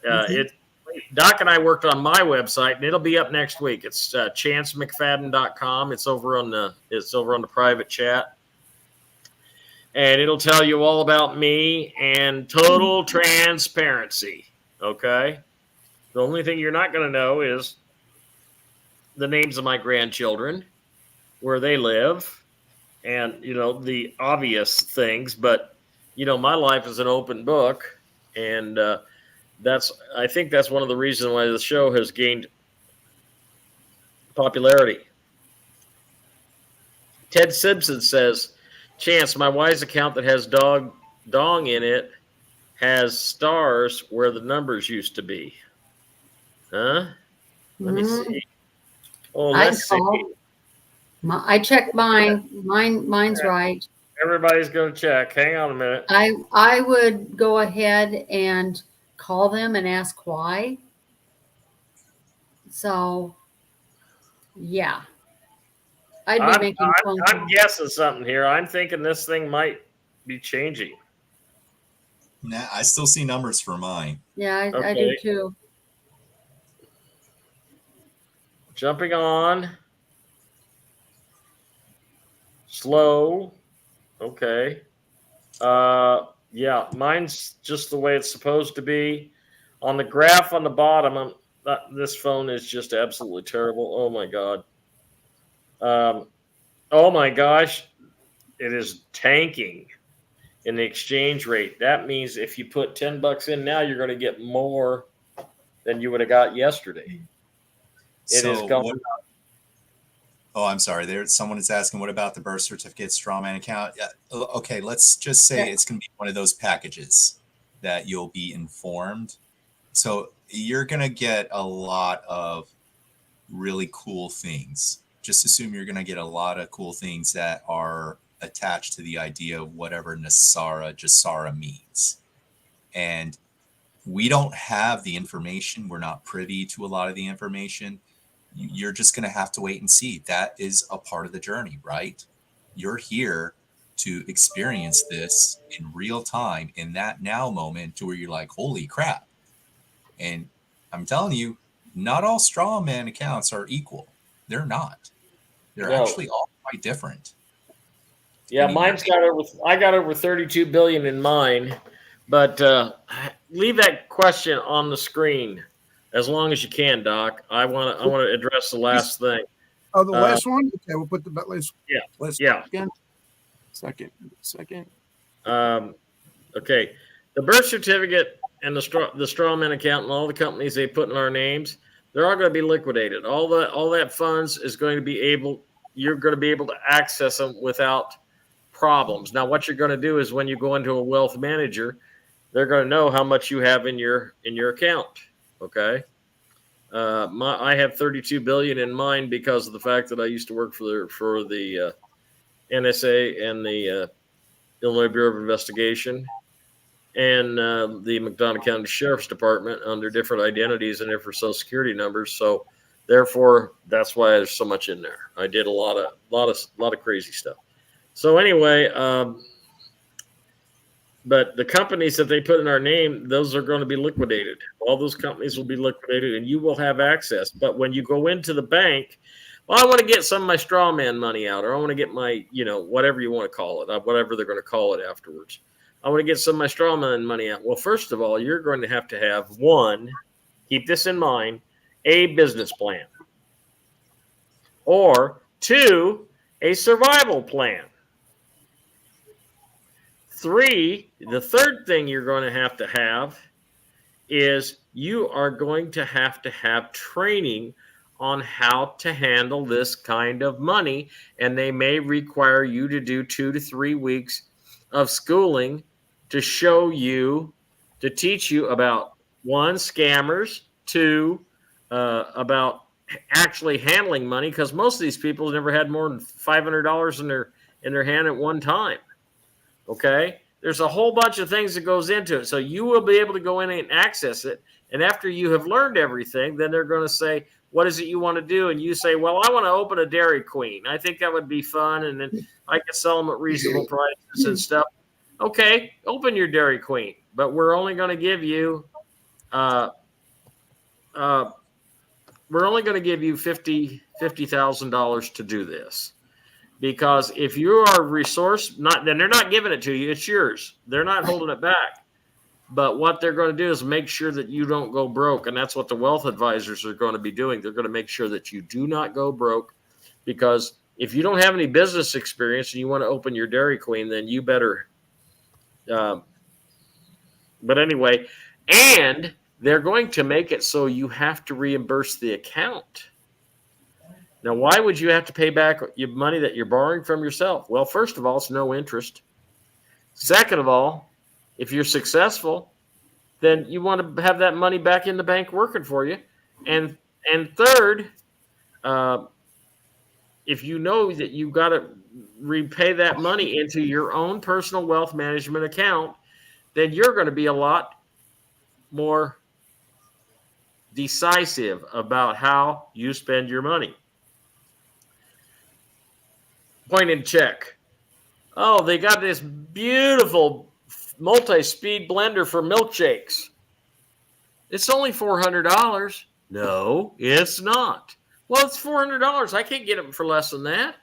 Doc and I worked on my website, and it'll be up next week. It's chancemcfadden.com. It's over on the private chat, and it'll tell you all about me and total transparency. Okay. The only thing you're not going to know is the names of my grandchildren, where they live, and the obvious things. But my life is an open book, and I think that's one of the reasons why the show has gained popularity. Ted Simpson says, Chance, my wife's account that has dong in it has stars where the numbers used to be. Huh? Let me see. Oh, let's see. I checked mine. Mine's right. Everybody's going to check. Hang on a minute. I would go ahead and call them and ask why. So, yeah. I'd be making phone calls. I'm guessing something here. I'm thinking this thing might be changing. Nah, I still see numbers for mine. Yeah, I do too. Jumping on. Slow. Okay. Yeah, mine's just the way it's supposed to be. On the graph on the bottom, this phone is just absolutely terrible. Oh my God. Oh my gosh. It is tanking in the exchange rate. That means if you put $10 in now, you're going to get more than you would have got yesterday. It is going. Oh, I'm sorry. Someone is asking, what about the birth certificate strawman account? Yeah, okay, let's just say it's going to be one of those packages that you'll be informed. So you're going to get a lot of really cool things. Just assume you're going to get a lot of cool things that are attached to the idea of whatever Jasara means. And we don't have the information. We're not privy to a lot of the information. You're just going to have to wait and see. That is a part of the journey, right? You're here to experience this in real time in that now moment to where you're like, holy crap. And I'm telling you, not all straw man accounts are equal. They're not. They're actually all quite different. Yeah, I got over 32 billion in mine, but leave that question on the screen as long as you can, Doc. I want to address the last thing. Oh, the last one? Okay, we'll put the last. Yeah. Again. Second. Okay. The birth certificate and the strawman account and all the companies they put in our names, they're all going to be liquidated. All that funds is going to be you're going to be able to access them without problems. Now, what you're going to do is when you go into a wealth manager, they're going to know how much you have in your account. Okay. I have 32 billion in mine because of the fact that I used to work for the NSA and the Illinois Bureau of Investigation and the McDonough County Sheriff's Department under different identities and different Social Security numbers. So, therefore, that's why there's so much in there. I did a lot of crazy stuff. So anyway, but the companies that they put in our name, those are going to be liquidated. All those companies will be liquidated, and you will have access. But when you go into the bank, well, I want to get some of my straw man money out, or I want to get my, whatever you want to call it, whatever they're going to call it afterwards. I want to get some of my straw man money out. Well, first of all, you're going to have one, keep this in mind, a business plan, or two, a survival plan. 3, the third thing you're going to have is you are going to have training on how to handle this kind of money, and they may require you to do 2 to 3 weeks of schooling to teach you about 1, scammers, 2, about actually handling money, because most of these people never had more than $500 in their hand at one time. Okay, there's a whole bunch of things that goes into it. So you will be able to go in and access it. And after you have learned everything, then they're going to say, what is it you want to do? And you say, well, I want to open a Dairy Queen. I think that would be fun. And then I can sell them at reasonable prices and stuff. Okay, open your Dairy Queen. But we're only going to give you we're only going to give you $50,000 to do this. Because if you are resource, then they're not giving it to you. It's yours. They're not holding it back. But what they're going to do is make sure that you don't go broke. And that's what the wealth advisors are going to be doing. They're going to make sure that you do not go broke. Because if you don't have any business experience and you want to open your Dairy Queen, then you better. But anyway, and they're going to make it so you have to reimburse the account. Now, why would you have to pay back your money that you're borrowing from yourself? Well, first of all, it's no interest. Second of all, if you're successful, then you want to have that money back in the bank working for you. And third, if you know that you've got to repay that money into your own personal wealth management account, then you're going to be a lot more decisive about how you spend your money. Point and check. Oh, they got this beautiful multi-speed blender for milkshakes. It's only $400. No, it's not. Well, it's $400. I can't get it for less than that.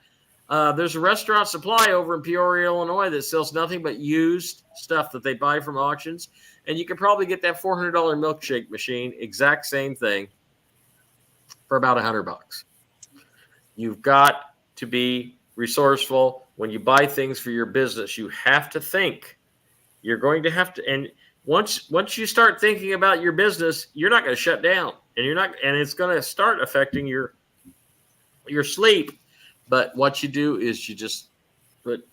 There's a Restaurant Supply over in Peoria, Illinois that sells nothing but used stuff that they buy from auctions. And you can probably get that $400 milkshake machine, exact same thing, for about $100. You've got to be resourceful. When you buy things for your business, you have to think. You're going to have to, and once you start thinking about your business, you're not going to shut down, and it's going to start affecting your sleep. But what you do is you just put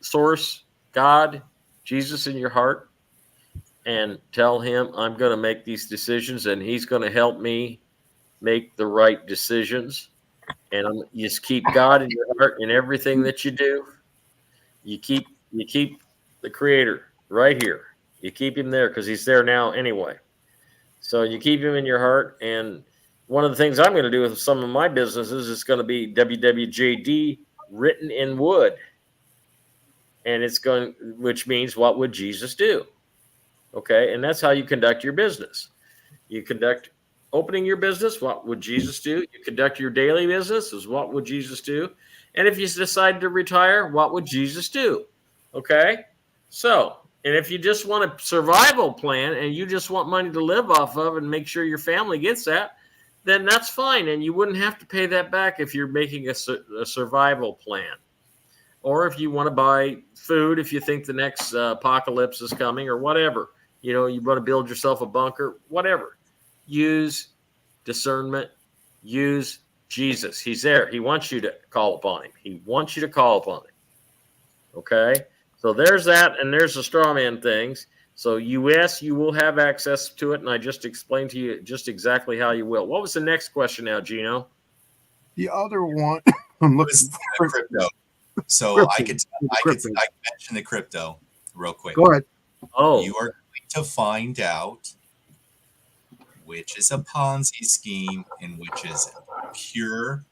source, God, Jesus in your heart, and tell him, I'm going to make these decisions, and he's going to help me make the right decisions. And you just keep God in your heart in everything that you do. You keep the Creator right here. You keep him there because he's there now anyway. So you keep him in your heart. And one of the things I'm going to do with some of my businesses is going to be WWJD written in wood. And which means, what would Jesus do? Okay. And that's how you conduct your business. You conduct opening your business. What would Jesus do? You conduct your daily business is what would Jesus do? And if you decide to retire, what would Jesus do? Okay. So, and if you just want a survival plan and you just want money to live off of and make sure your family gets that, then that's fine. And you wouldn't have to pay that back if you're making a survival plan. Or if you want to buy food, if you think the next apocalypse is coming or whatever, you want to build yourself a bunker, whatever. Use discernment. Use Jesus. He's there. He wants you to call upon him. He wants you to call upon him. Okay? So there's that, and there's the straw man things. So you will have access to it, and I just explained to you just exactly how you will. What was the next question now, Gino? The other one, I'm looking for crypto. So crypto. I could mention the crypto real quick. Go ahead. Oh, you are going to find out which is a Ponzi scheme and which isn't. Pure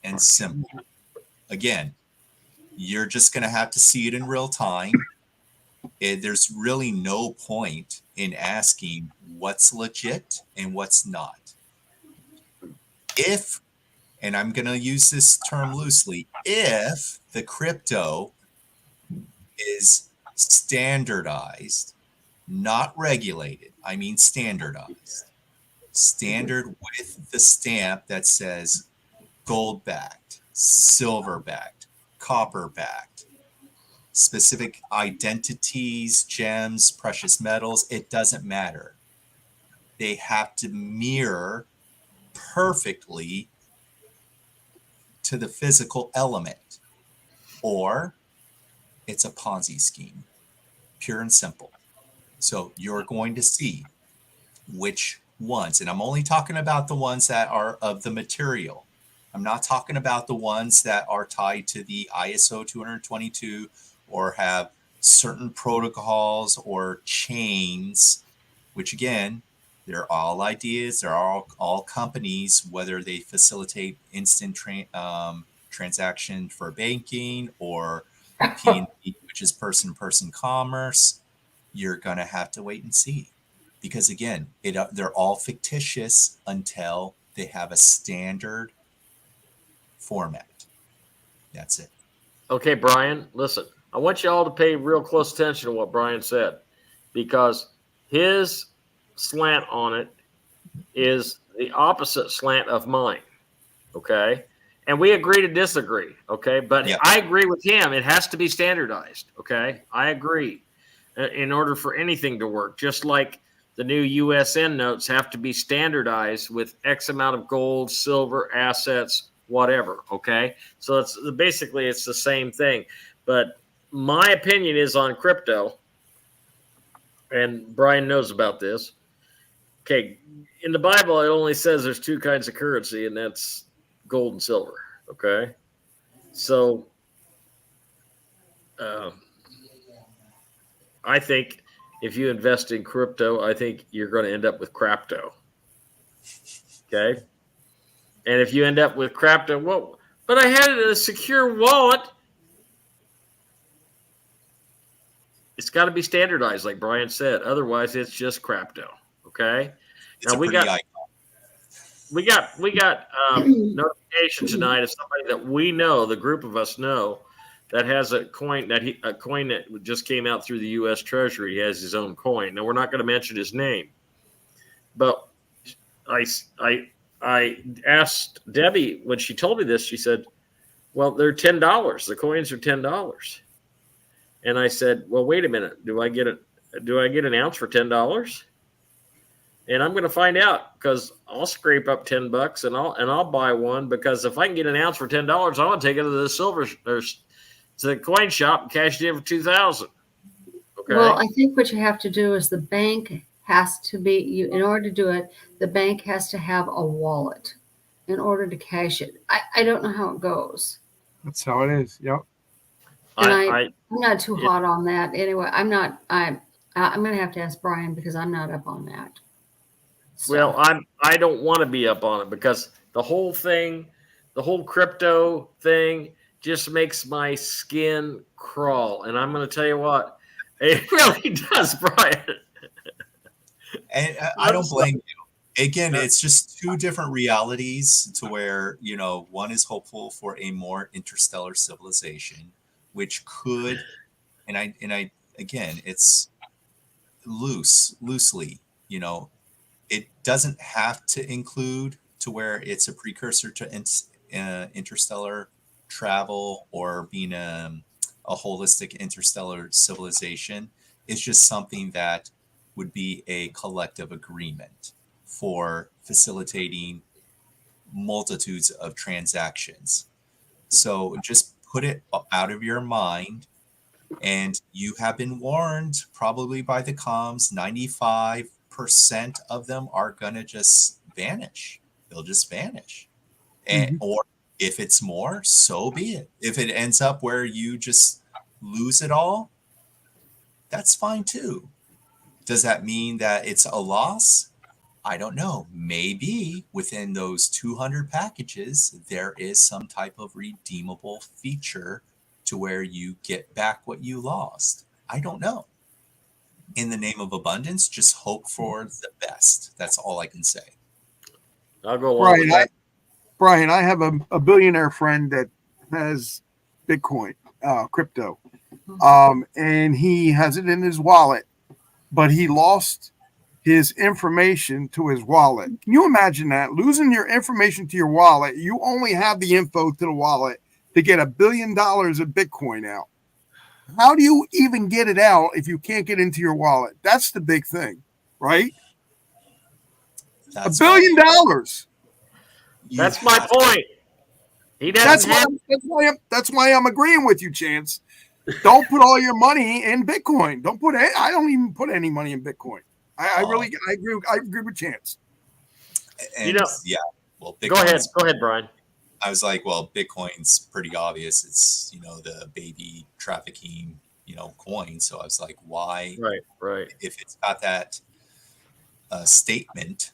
and simple. Again, you're just going to have to see it in real time. There's really no point in asking what's legit and what's not. If, and I'm going to use this term loosely, if the crypto is standardized, not regulated, I mean standardized, standard with the stamp that says gold backed, silver backed, copper backed, specific identities, gems, precious metals, it doesn't matter. They have to mirror perfectly to the physical element, or it's a Ponzi scheme, pure and simple. So you're going to see which ones, and I'm only talking about the ones that are of the material. I'm not talking about the ones that are tied to the ISO 222 or have certain protocols or chains, which again, they're all ideas. They're all companies, whether they facilitate instant transaction for banking or PNP, which is person-to-person commerce. You're going to have to wait and see. because again, they're all fictitious until they have a standard format. That's it. Okay, Brian, listen. I want you all to pay real close attention to what Brian said, because his slant on it is the opposite slant of mine. Okay. And we agree to disagree. Okay. But Yep. I agree with him. It has to be standardized. Okay. I agree in order for anything to work, just like the new USN notes have to be standardized with X amount of gold, silver, assets, whatever. Okay. So it's basically it's the same thing. But my opinion is on crypto, and Brian knows about this. Okay. In the Bible, it only says there's two kinds of currency, and that's gold and silver. Okay. So I think if you invest in crypto, I think you're going to end up with crapto. Okay. And if you end up with crapto, well, but I had it in a secure wallet. It's got to be standardized, like Brian said. Otherwise, it's just crapto. Okay. It's now a pretty icon. we got notification tonight of somebody that we know, the group of us know, that has a coin that just came out through the U.S. Treasury. He has his own coin. Now we're not going to mention his name, but I asked Debbie when she told me this. She said, "Well, they're $10. The coins are $10." And I said, "Well, wait a minute. Do I get an ounce for $10?" And I'm going to find out, because I'll scrape up $10 and I'll buy one, because if I can get an ounce for $10, I'm going to take it to the silver or to the coin shop and cash it in for $2,000. Okay. Well, I think what you have to do is the bank has to be in order to do it. The bank has to have a wallet in order to cash it. I don't know how it goes. That's how it is. Yep. And I'm not too hot on that. Anyway, I'm going to have to ask Brian, because I'm not up on that. So. Well, I don't want to be up on it, because the whole crypto thing just makes my skin crawl. And I'm going to tell you what, it really does, Brian. And I don't blame you. Again, it's just two different realities, to where, one is hopeful for a more interstellar civilization, which could, and I again, it's loosely, it doesn't have to include to where it's a precursor to interstellar travel or being a holistic interstellar civilization. It's just something that would be a collective agreement for facilitating multitudes of transactions. So just put it out of your mind. And you have been warned, probably by the comms, 95% of them are going to just vanish. They'll just vanish. And or if it's more, so be it. If it ends up where you just lose it all, that's fine too. Does that mean that it's a loss? I don't know. Maybe within those 200 packages, there is some type of redeemable feature to where you get back what you lost. I don't know. In the name of abundance, just hope for the best. That's all I can say. I'll go along with that. Brian, I have a billionaire friend that has Bitcoin, crypto, and he has it in his wallet, but he lost his information to his wallet. Can you imagine that? Losing your information to your wallet, you only have the info to the wallet to get $1 billion of Bitcoin out. How do you even get it out if you can't get into your wallet? That's the big thing, right? $1 billion. That's my point. He doesn't. That's why I'm agreeing with you, Chance. Don't put all your money in Bitcoin. I don't even put any money in Bitcoin. I agree with Chance. And yeah. Well, Go ahead, Brian. I was like, well, Bitcoin's pretty obvious. It's, the baby trafficking, coin. So I was like, why? Right. If it's got that statement,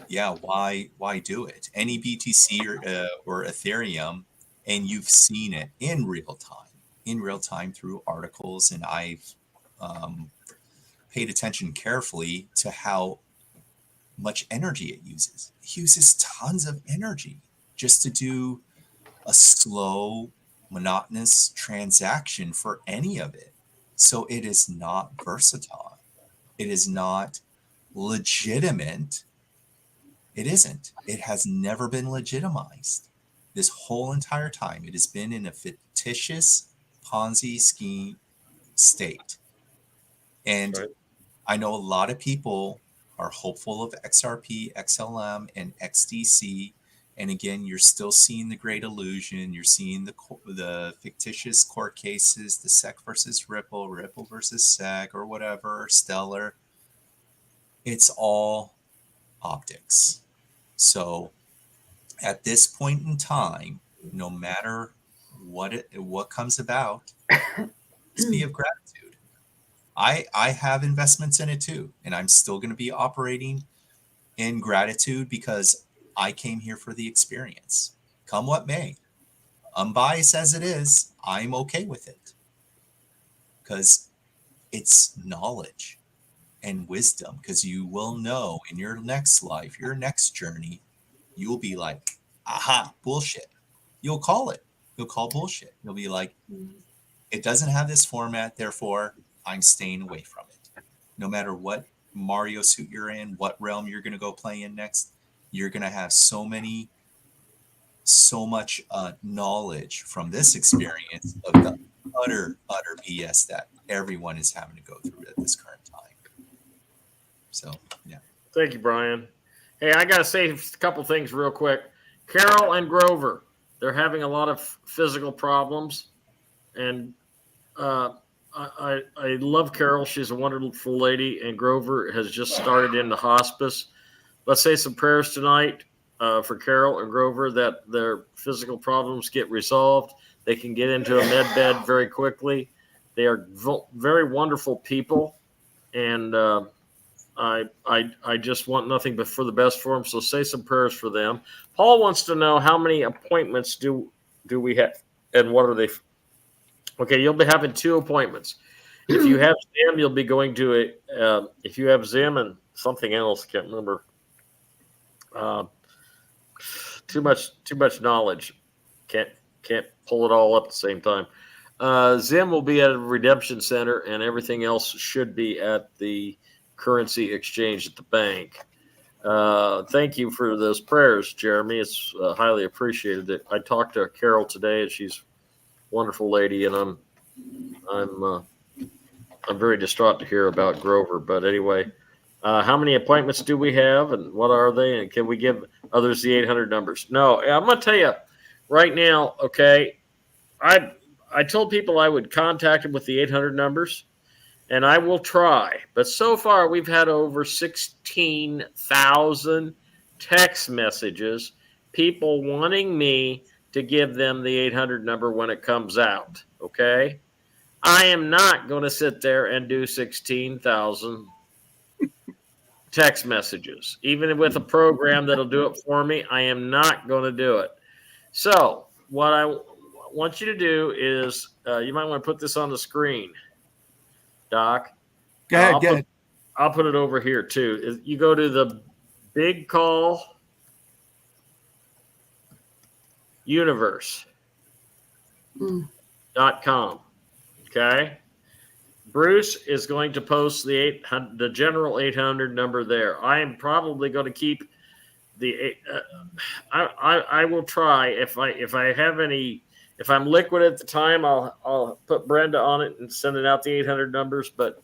yeah, why do it? Any BTC or Ethereum, and you've seen it in real time through articles, and I've paid attention carefully to how much energy it uses. It uses tons of energy just to do a slow, monotonous transaction for any of it. So it is not versatile. It is not legitimate. It isn't. It has never been legitimized. This whole entire time, it has been in a fictitious Ponzi scheme state. And Right. I know a lot of people are hopeful of XRP, XLM, and XDC. And again, you're still seeing the great illusion. You're seeing the fictitious court cases, the SEC versus Ripple, Ripple versus SEC, or whatever, or Stellar. It's all optics. So at this point in time, no matter what comes about, just be of gratitude. I have investments in it too, and I'm still going to be operating in gratitude because I came here for the experience. Come what may, unbiased as it is, I'm okay with it because it's knowledge and wisdom. Because you will know in your next life, your next journey, you'll be like, aha, bullshit. You'll call it. You'll call bullshit. You'll be like, it doesn't have this format, therefore I'm staying away from it. No matter what Mario suit you're in, what realm you're going to go play in next, you're going to have so much knowledge from this experience of the utter BS that everyone is having to go through at this current time. So, yeah. Thank you, Brian. Hey, I got to say a couple things real quick. Carol and Grover, they're having a lot of physical problems. And I love Carol. She's a wonderful lady. And Grover has just started into hospice. Let's say some prayers tonight for Carol and Grover that their physical problems get resolved. They can get into a med bed very quickly. They are very wonderful people. And I just want nothing but for the best for them. So say some prayers for them. Paul wants to know how many appointments do we have and what are they? Okay, you'll be having 2 appointments. If you have Zim, you'll be going to if you have Zim and something else, can't remember. Too much knowledge. Can't pull it all up at the same time. Zim will be at a redemption center, and everything else should be at the currency exchange at the bank. Thank you for those prayers, Jeremy. It's highly appreciated. I talked to Carol today, and she's a wonderful lady, and I'm very distraught to hear about Grover. But anyway, how many appointments do we have, and what are they, and can we give others the 800 numbers? No, I'm going to tell you right now. Okay, I told people I would contact them with the 800 numbers. And I will try. But so far, we've had over 16,000 text messages, people wanting me to give them the 800 number when it comes out. Okay? I am not going to sit there and do 16,000 text messages. Even with a program that'll do it for me, I am not going to do it. So what I want you to do is, you might want to put this on the screen. Doc, Go ahead. I'll put it over here too. You go to the Big Call Universe.com. Okay. Bruce is going to post the general 800 number there. I am probably going to keep the. I will try if I have any. If I'm liquid at the time, I'll put Brenda on it and send it out the 800 numbers. But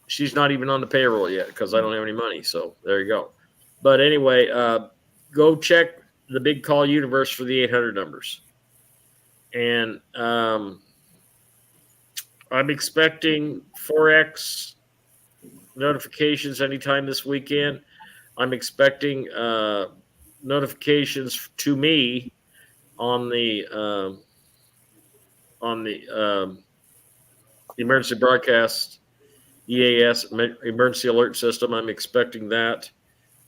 she's not even on the payroll yet because I don't have any money. So there you go. But anyway, go check the Big Call Universe for the 800 numbers. And I'm expecting Forex notifications anytime this weekend. I'm expecting notifications to me on the emergency broadcast EAS emergency alert system. I'm expecting that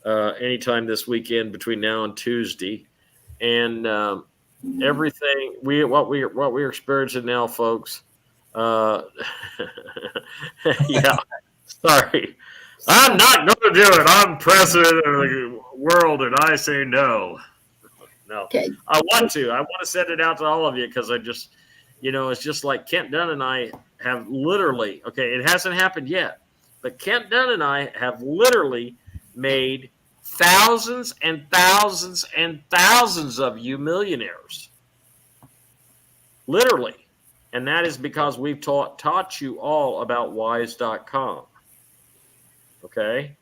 anytime this weekend between now and Tuesday, and everything what we're experiencing now, folks. Uh, yeah, sorry. I'm not going to do it. I'm president of the world, and I say no. No, Okay. I want to. I want to send it out to all of you because I just, it's just like Kent Dunn and I have literally, okay, it hasn't happened yet, but Kent Dunn and I have literally made thousands and thousands and thousands of you millionaires. Literally. And that is because we've taught you all about wise.com. Okay?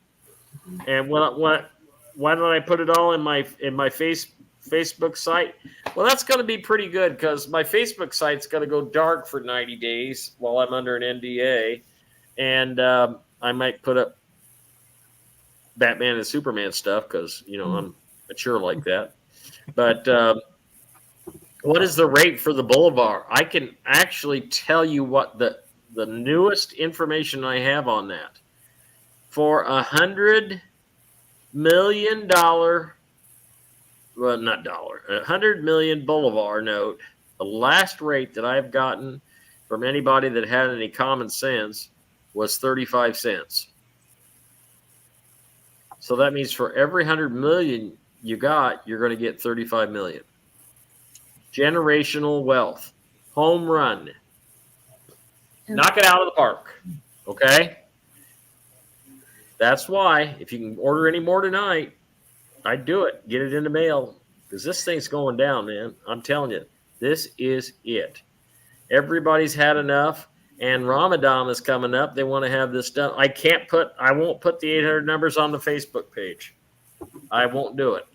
And why did I put it all in my Facebook site? Well, that's going to be pretty good because my Facebook site's going to go dark for 90 days while I'm under an NDA, and I might put up Batman and Superman stuff because I'm mature like that. But what is the rate for the Boulevard? I can actually tell you what the newest information I have on that. For $100 million, well, not dollar, $100 million Boulevard note, the last rate that I've gotten from anybody that had any common sense was 35 cents. So that means for every 100 million you got, you're going to get 35 million. Generational wealth, home run, knock it out of the park. Okay. That's why if you can order any more tonight, I'd do it. Get it in the mail because this thing's going down, man. I'm telling you, this is it. Everybody's had enough, and Ramadan is coming up. They want to have this done. I won't put the 800 numbers on the Facebook page. I won't do it.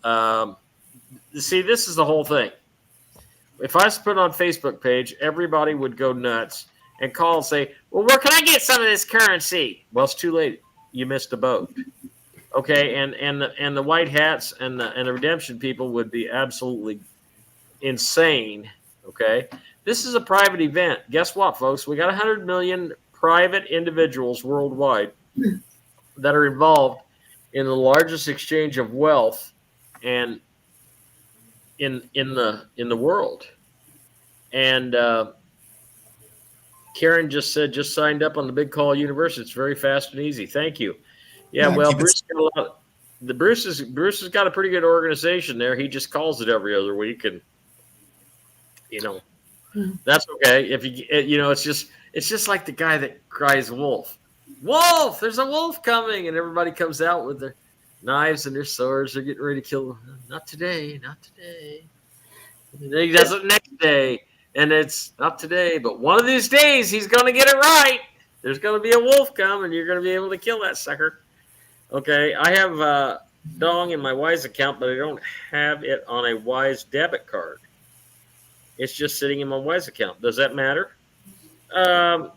See, this is the whole thing. If I was to put it on Facebook page, everybody would go nuts and call and say, well, where can I get some of this currency? Well, it's too late. You missed the boat. Okay, and the white hats and the redemption people would be absolutely insane. Okay, this is a private event. Guess what, folks? We got 100 million private individuals worldwide that are involved in the largest exchange of wealth and in the world. And Karen just said, just signed up on the Big Call Universe. It's very fast and easy. Thank you. Yeah, well, Bruce has got a pretty good organization there. He just calls it every other week, and that's okay. If it's just like the guy that cries wolf. Wolf! There's a wolf coming, and everybody comes out with their knives and their swords. They're getting ready to kill. Not today, not today. And then he does it next day, and it's not today, but one of these days he's going to get it right. There's going to be a wolf come, and you're going to be able to kill that sucker. Okay, I have Dong in my Wise account, but I don't have it on a Wise debit card. It's just sitting in my Wise account. Does that matter? The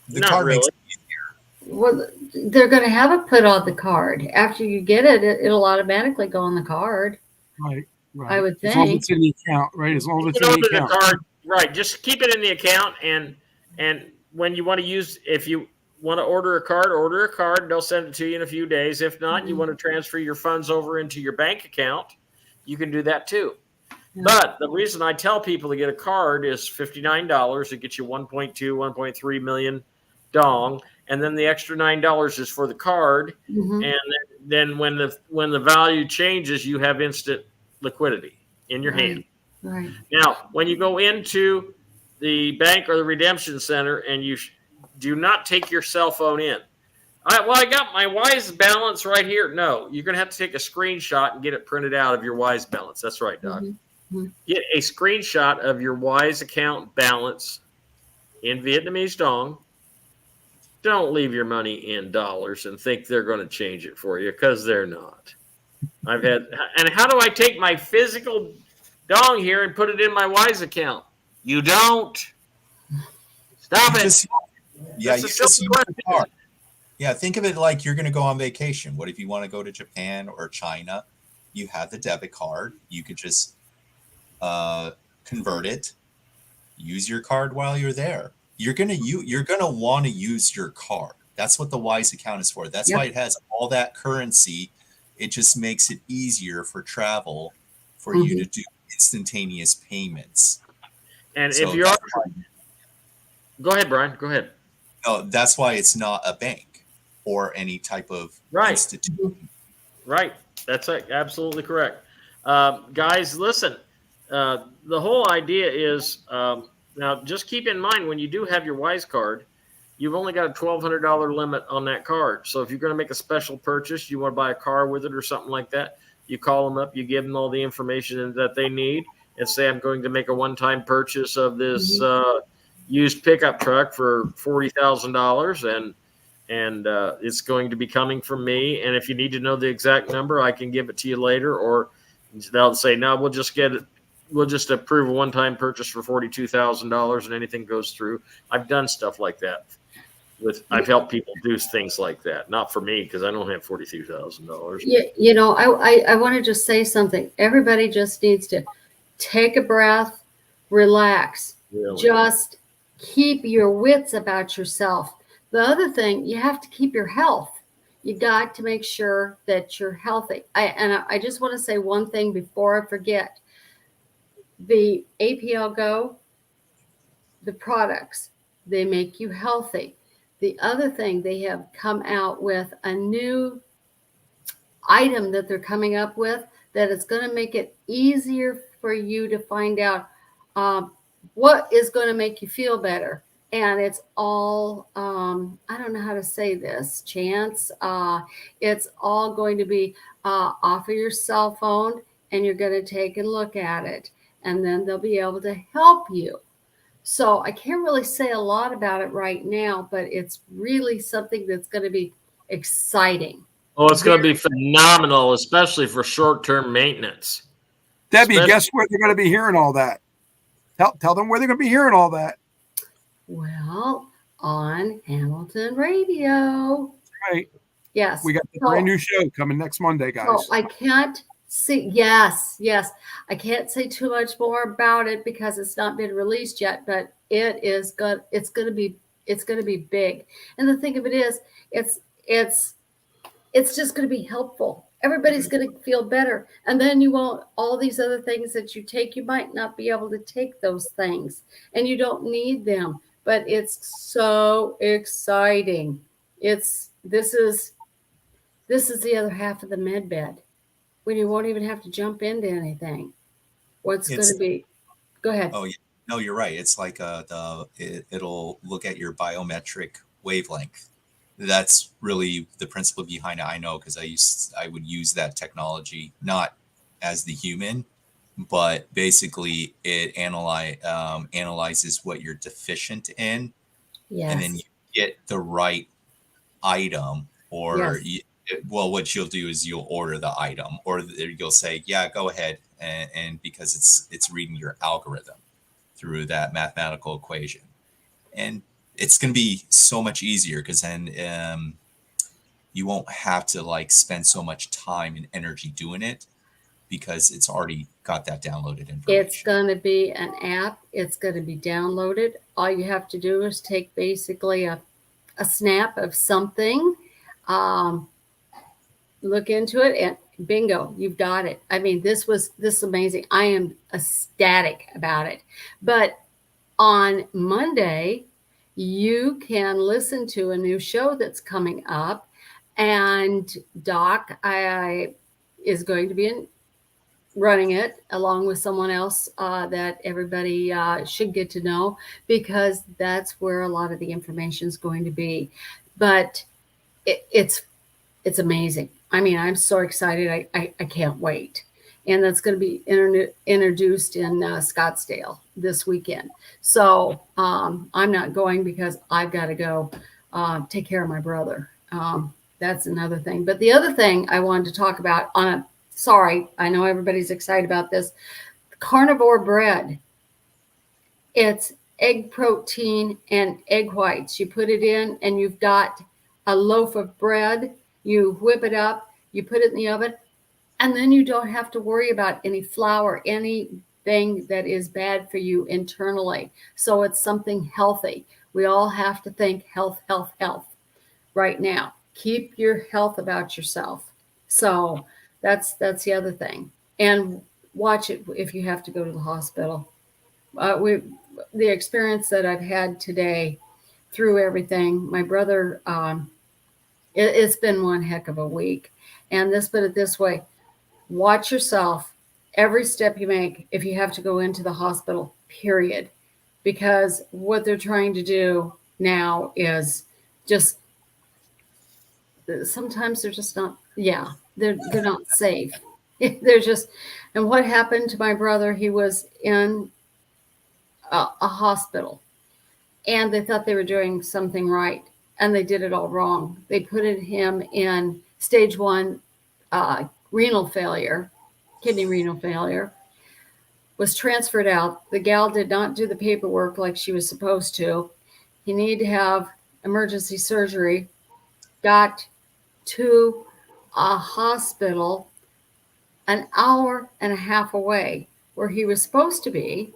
not card really. makes it easier. Well, they're going to have it put on the card. After you get it, it'll automatically go on the card. Right. I would As long as think. it's in the account, right? As long as it's Put it in the onto account. card, right? Just keep it in the account, and when you want to use, if you want to order a card. They'll send it to you in a few days. If not, you want to transfer your funds over into your bank account, you can do that too. Yeah. But the reason I tell people to get a card is $59. It gets you 1.2, 1.3 million dong, and then the extra $9 is for the card. Mhm. And then when the value changes, you have instant liquidity in your hand. Right. Now, when you go into the bank or the redemption center, and you do not take your cell phone in. I got my Wise balance right here. No, you're going to have to take a screenshot and get it printed out of your Wise balance. That's right, Doc. Mhm. Get a screenshot of your Wise account balance in Vietnamese dong. Don't leave your money in dollars and think they're going to change it for you, because they're not. And how do I take my physical dong here and put it in my Wise account? You don't. Stop it. Yeah, That's you a just simple use the card. Yeah, think of it like you're going to go on vacation. What if you want to go to Japan or China? You have the debit card. You could just convert it. Use your card while you're there. You're gonna want to use your card. That's what the Wise account is for. That's why it has all that currency. It just makes it easier for travel for you to do instantaneous payments. And So if you're that's why- Go ahead, Brian. Go ahead. No, that's why it's not a bank or any type of Right. institution. Right. That's absolutely correct. Guys, listen. The whole idea is now just keep in mind when you do have your Wise card, you've only got a $1,200 limit on that card. So if you're going to make a special purchase, you want to buy a car with it or something like that, you call them up, you give them all the information that they need, and say, I'm going to make a one-time purchase of this used pickup truck for $40,000, and it's going to be coming from me. And if you need to know the exact number, I can give it to you later. Or they'll say, no, we'll just approve a one-time purchase for $42,000, and anything goes through. I've done stuff like that. I've helped people do things like that. Not for me, because I don't have $42,000. Yeah, you know, I want to just say something. Everybody just needs to take a breath, relax, Really? just keep your wits about yourself. The other thing, you have to keep your health. You got to make sure that you're healthy. I just want to say one thing before I forget. The APL Go, the products, they make you healthy. The other thing, they have come out with a new item that they're coming up with that is going to make it easier for you to find out what is going to make you feel better. And it's all, I don't know how to say this, Chance. It's all going to be off of your cell phone, and you're going to take a look at it. And then they'll be able to help you. So I can't really say a lot about it right now, but it's really something that's going to be exciting. Oh, it's going to be phenomenal, especially for short-term maintenance. Debbie, guess where they're going to be hearing all that? Tell them where they're going to be hearing all that. Well, on Hamilton Radio. Right. Yes. We got the brand new show coming next Monday, guys. So I can't see. Yes. I can't say too much more about it because it's not been released yet, but it is good. It's going to be big. And the thing of it is, it's just going to be helpful. Everybody's going to feel better. And then you won't, all these other things that you take, you might not be able to take those things and you don't need them, but it's so exciting. This is the other half of the med bed when you won't even have to jump into anything. What's going to be, go ahead. Oh, yeah. No, you're right. It's like it'll look at your biometric wavelength. That's really the principle behind it. I know, because I would use that technology not as the human, but basically it analyzes what you're deficient in, Yes. and then you get the right item, or Yes. what you'll do is you'll order the item, or you'll say, yeah, go ahead, and because it's reading your algorithm through that mathematical equation, and it's going to be so much easier because then you won't have to like spend so much time and energy doing it because it's already got that downloaded information. It's going to be an app. It's going to be downloaded. All you have to do is take basically a snap of something, look into it, and bingo, you've got it. I mean, this is amazing. I am ecstatic about it. But on Monday, you can listen to a new show that's coming up, and Doc is going to be running it along with someone else that everybody should get to know, because that's where a lot of the information is going to be. But it's amazing. I mean, I'm so excited. I can't wait. And that's going to be introduced in Scottsdale this weekend. So I'm not going because I've got to go take care of my brother. That's another thing. But the other thing I wanted to talk about I know everybody's excited about this. Carnivore bread. It's egg protein and egg whites. You put it in and you've got a loaf of bread. You whip it up, you put it in the oven, and then you don't have to worry about any flour, anything that is bad for you internally. So it's something healthy. We all have to think health right now. Keep your health about yourself. So that's the other thing. And watch it if you have to go to the hospital. the experience that I've had today through everything. My brother, it's been one heck of a week. And let's put it this way: watch yourself every step you make if you have to go into the hospital, period. Because what they're trying to do now is just, sometimes they're just not, they're not safe. They're just, and what happened to my brother, he was in a hospital and they thought they were doing something right and they did it all wrong. They put him in stage 1 renal failure, kidney renal failure, was transferred out. The gal did not do the paperwork like she was supposed to. He needed to have emergency surgery, got to a hospital an hour and a half away where he was supposed to be.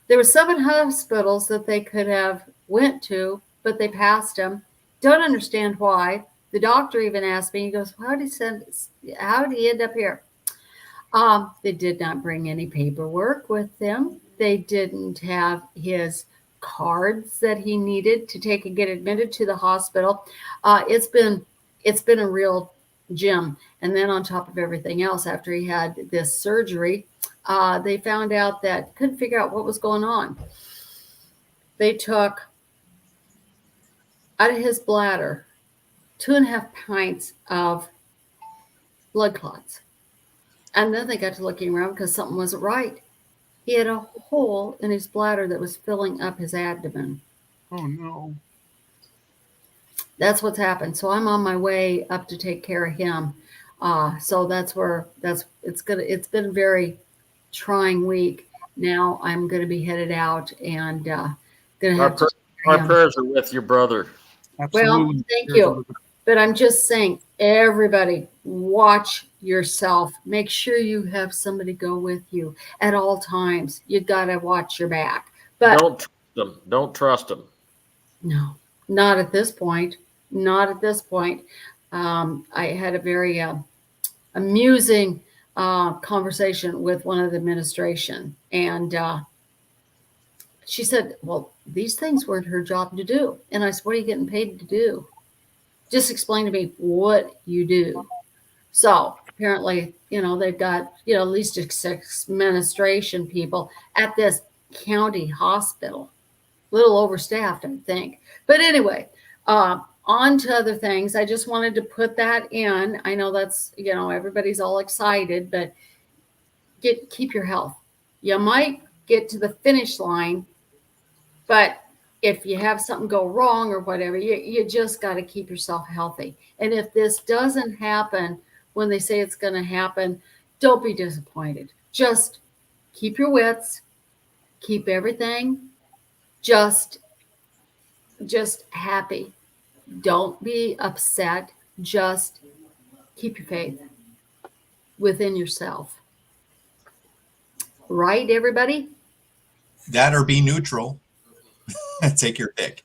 There were 7 hospitals that they could have went to, but they passed him. Don't understand why. The doctor even asked me, he goes, how did he end up here? They did not bring any paperwork with them. They didn't have his cards that he needed to take and get admitted to the hospital. It's been a real gem. And then on top of everything else, after he had this surgery, they found out that couldn't figure out what was going on. They took out of his bladder 2.5 pints of blood clots. And then they got to looking around because something wasn't right. He had a hole in his bladder that was filling up his abdomen. Oh no. That's what's happened. So I'm on my way up to take care of him. So it's been a very trying week. Now I'm going to be headed out and going to have to. Our prayers are with your brother. Absolutely. Well, thank you. But I'm just saying, everybody, watch yourself. Make sure you have somebody go with you at all times. You got to watch your back. But Don't trust them. Don't trust them. no, not at this point. Not at this point. I had a very amusing conversation with one of the administration, and she said, well, these things weren't her job to do. And I said, what are you getting paid to do? Just explain to me what you do. So apparently, they've got, at least 6 administration people at this county hospital. A little overstaffed, I think. But anyway, on to other things. I just wanted to put that in. I know that's, everybody's all excited, but keep your health. You might get to the finish line, but if you have something go wrong or whatever, you just got to keep yourself healthy. And if this doesn't happen when they say it's going to happen, don't be disappointed. Just keep your wits, keep everything just happy. Don't be upset. Just keep your faith within yourself. Right, everybody? That or be neutral. Take your pick.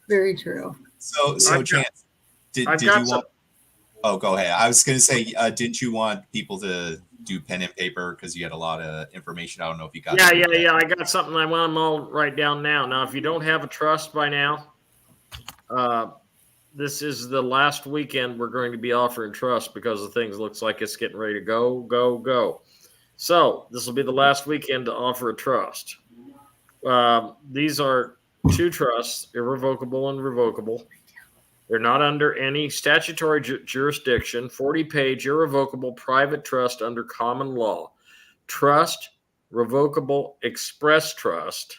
Very true. So Chance, did you want? Oh, go ahead. I was going to say, didn't you want people to do pen and paper because you had a lot of information? I don't know if you got. Yeah. I got something I want them all write down now. Now, if you don't have a trust by now, this is the last weekend we're going to be offering trust because the things looks like it's getting ready to go. So this will be the last weekend to offer a trust. These are 2 trusts, irrevocable and revocable. They're not under any statutory jurisdiction. 40-page irrevocable private trust under common law. Trust, revocable express trust,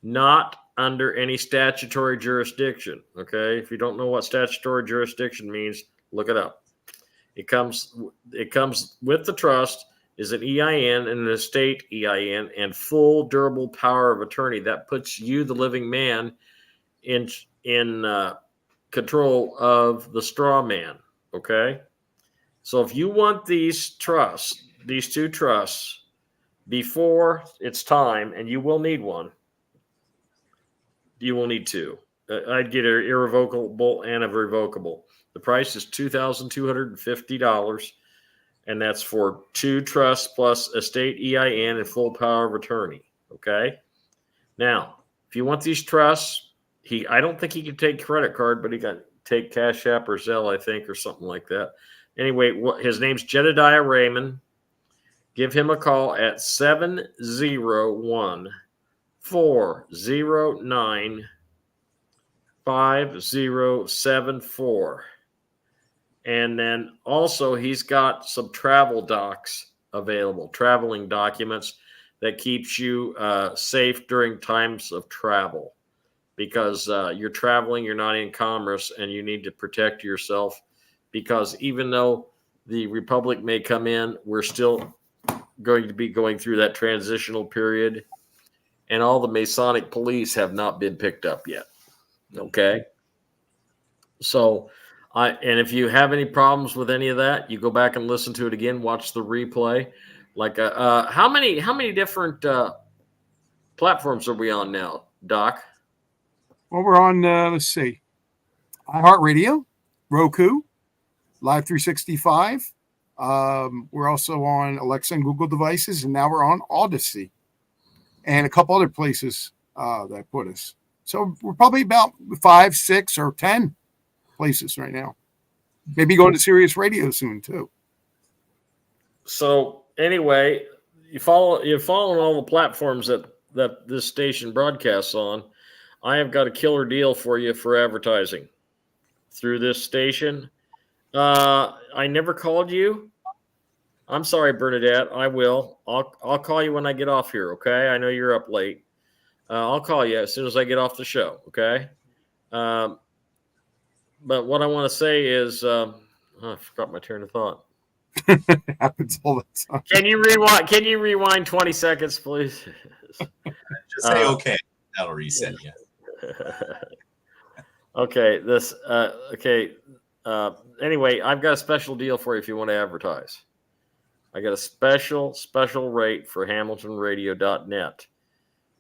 not under any statutory jurisdiction. Okay, if you don't know what statutory jurisdiction means, look it up. It comes with the trust is an EIN and an estate EIN and full durable power of attorney. That puts you, the living man, in control of the straw man. Okay, so if you want these 2 trusts, before it's time, and you will need one, you will need 2. I'd get an irrevocable and a revocable. The price is $2,250. And that's for 2 trusts plus estate EIN and full power of attorney. Okay. Now, if you want these trusts, I don't think he can take credit card, but he can take Cash App or Zelle, I think, or something like that. Anyway, his name's Jedediah Raymond. Give him a call at 701-409-5074. And then also he's got some travel docs available, traveling documents that keeps you safe during times of travel. Because you're traveling, you're not in commerce, and you need to protect yourself. Because even though the Republic may come in, we're still going to be going through that transitional period, and all the Masonic police have not been picked up yet. Okay, so and if you have any problems with any of that, you go back and listen to it again, watch the replay. Like, how many different platforms are we on now, Doc? Well, we're on, let's see, iHeartRadio, Roku, Live 365. We're also on Alexa and Google devices, and now we're on Odyssey and a couple other places that put us. So we're probably about 5, 6, or 10 places right now. Maybe going to Sirius Radio soon too. So anyway, you're following all the platforms that this station broadcasts on. I have got a killer deal for you for advertising through this station. I never called you. I'm sorry, Bernadette. I will. I'll call you when I get off here. Okay. I know you're up late. I'll call you as soon as I get off the show. Okay. But what I want to say is, I forgot my train of thought. It happens all the time. Can you rewind 20 seconds, please? Just say okay. That'll reset you. Okay. Anyway, I've got a special deal for you if you want to advertise. I got a special rate for HamiltonRadio.net.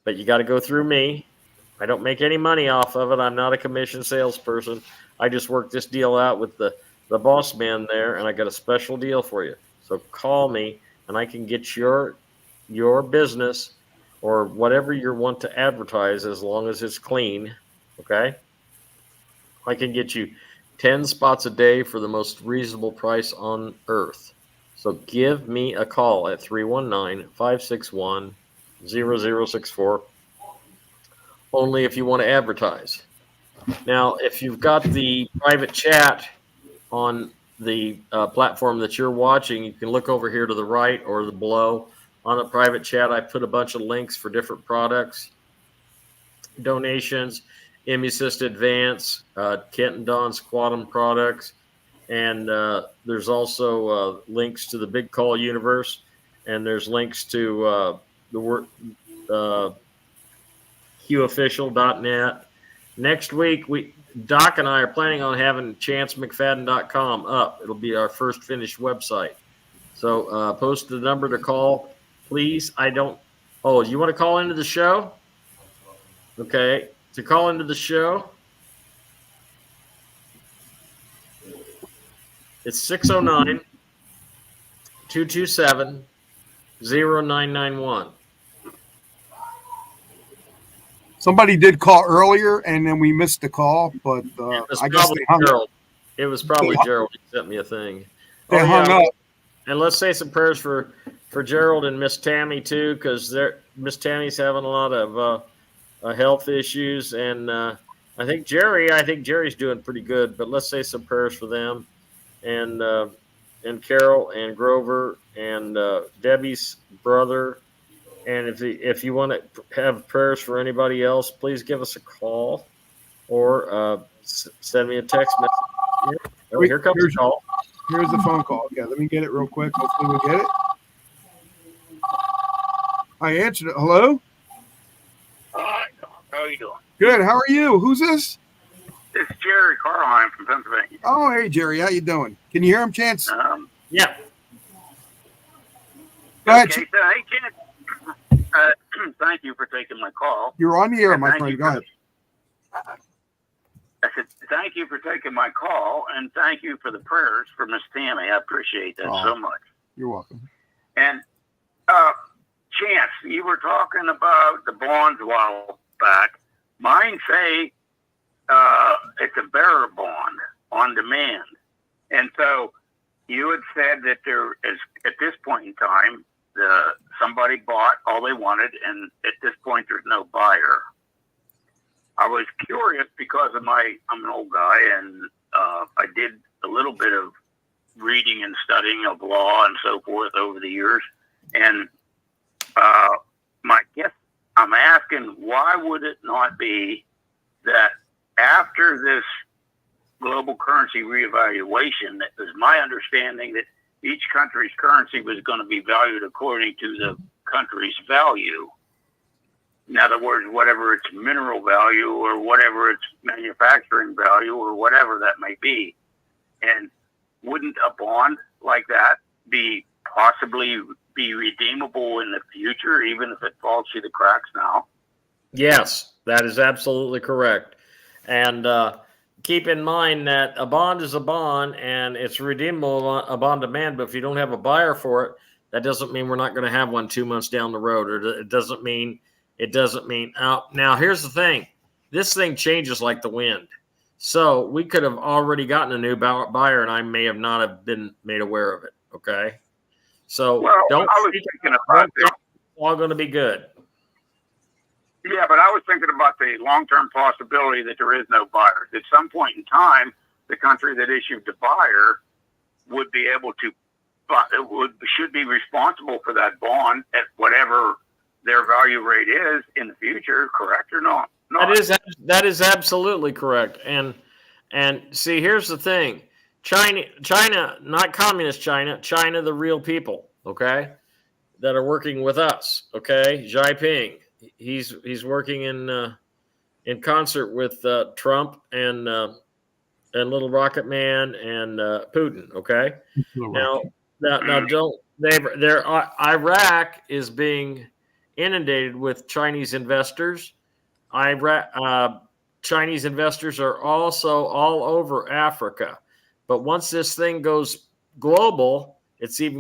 But you got to go through me. I don't make any money off of it. I'm not a commission salesperson. I just work this deal out with the boss man there, and I got a special deal for you. So call me, and I can get your business or whatever you want to advertise as long as it's clean, okay? I can get you 10 spots a day for the most reasonable price on earth. So give me a call at 319-561-0064, only if you want to advertise. Now, if you've got the private chat on the platform that you're watching, you can look over here to the right or the below. On the private chat, I put a bunch of links for different products, donations, Emusist Advance, Kent and Don's Quantum products, and there's also links to the Big Call universe, and there's links to the work QOfficial.net. Next week, Doc and I are planning on having ChanceMcFadden.com up. It'll be our first finished website. So post the number to call, please. You want to call into the show? Okay. To call into the show, it's 609-227-0991. Somebody did call earlier, and then we missed the call, but I guess they hung up. It was probably Gerald. He sent me a thing. They hung up. And let's say some prayers for Gerald and Miss Tammy too, because Miss Tammy's having a lot of health issues, and I think Jerry's doing pretty good. But let's say some prayers for them, and Carol and Grover and Debbie's brother. And if you want to have prayers for anybody else, please give us a call or send me a text message. Here comes the call. Here's the phone call. Yeah, let me get it real quick. Hopefully we get it. I answered it. Hello? Hi, how are you doing? Good. How are you? Who's this? It's Jerry Carline from Pennsylvania. Oh, hey, Jerry. How you doing? Can you hear him, Chance? Yeah. Go ahead. Okay, so, hey, Chance. Thank you for taking my call. You're on the air, my friend. Go ahead. I said, thank you for taking my call, and thank you for the prayers for Miss Tammy. I appreciate that so much. You're welcome. And Chance, you were talking about the bonds a while back. Mine say it's a bearer bond on demand. And so you had said that there is, at this point in time, somebody bought all they wanted, and at this point there's no buyer. I was curious because I'm an old guy, and I did a little bit of reading and studying of law and so forth over the years. And my guess, I'm asking, why would it not be that after this global currency reevaluation, that was my understanding that each country's currency was going to be valued according to the country's value. In other words, whatever its mineral value or whatever its manufacturing value or whatever that may be. And wouldn't a bond like that be possibly be redeemable in the future, even if it falls through the cracks now? Yes, that is absolutely correct. And keep in mind that a bond is a bond and it's redeemable upon demand. But if you don't have a buyer for it, that doesn't mean we're not going to have one 2 months down the road, or it doesn't mean. Now, here's the thing. This thing changes like the wind. So we could have already gotten a new buyer, and I may have not have been made aware of it. Okay. So Well, don't I was thinking about it's all going to be good. Yeah, but I was thinking about the long-term possibility that there is no buyers. At some point in time, the country that issued the buyer would be able to, should be responsible for that bond at whatever their value rate is in the future. Correct or not? That is absolutely correct. And see, here's the thing: China, not communist China, China, the real people, okay, that are working with us, okay. Xi Jinping, he's working in concert with Trump and Little Rocket Man and Putin, okay. Now don't Iraq is being inundated with Chinese investors. Chinese investors are also all over Africa. But once this thing goes global, it's just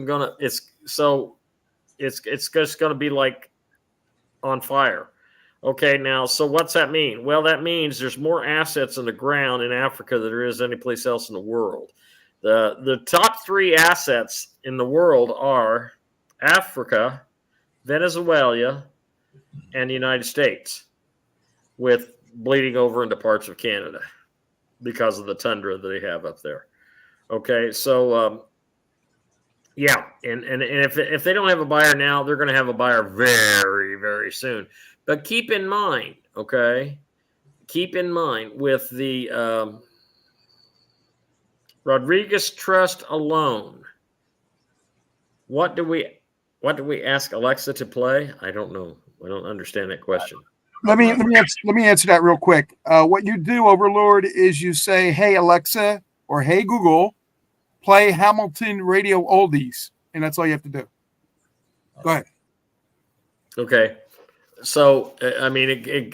going to be like on fire. Okay, now, so what's that mean? Well, that means there's more assets in the ground in Africa than there is anyplace else in the world. The top three assets in the world are Africa, Venezuela, and the United States, with bleeding over into parts of Canada because of the tundra that they have up there. Okay, so yeah, and if they don't have a buyer now, they're going to have a buyer very, very soon. But keep in mind, okay, with the Rodriguez Trust alone, what do we ask Alexa to play? I don't know. I don't understand that question. Let me answer that real quick. What you do, Overlord, is you say, "Hey Alexa" or "Hey Google, play Hamilton Radio Oldies," and that's all you have to do. Go ahead. Okay, so I mean,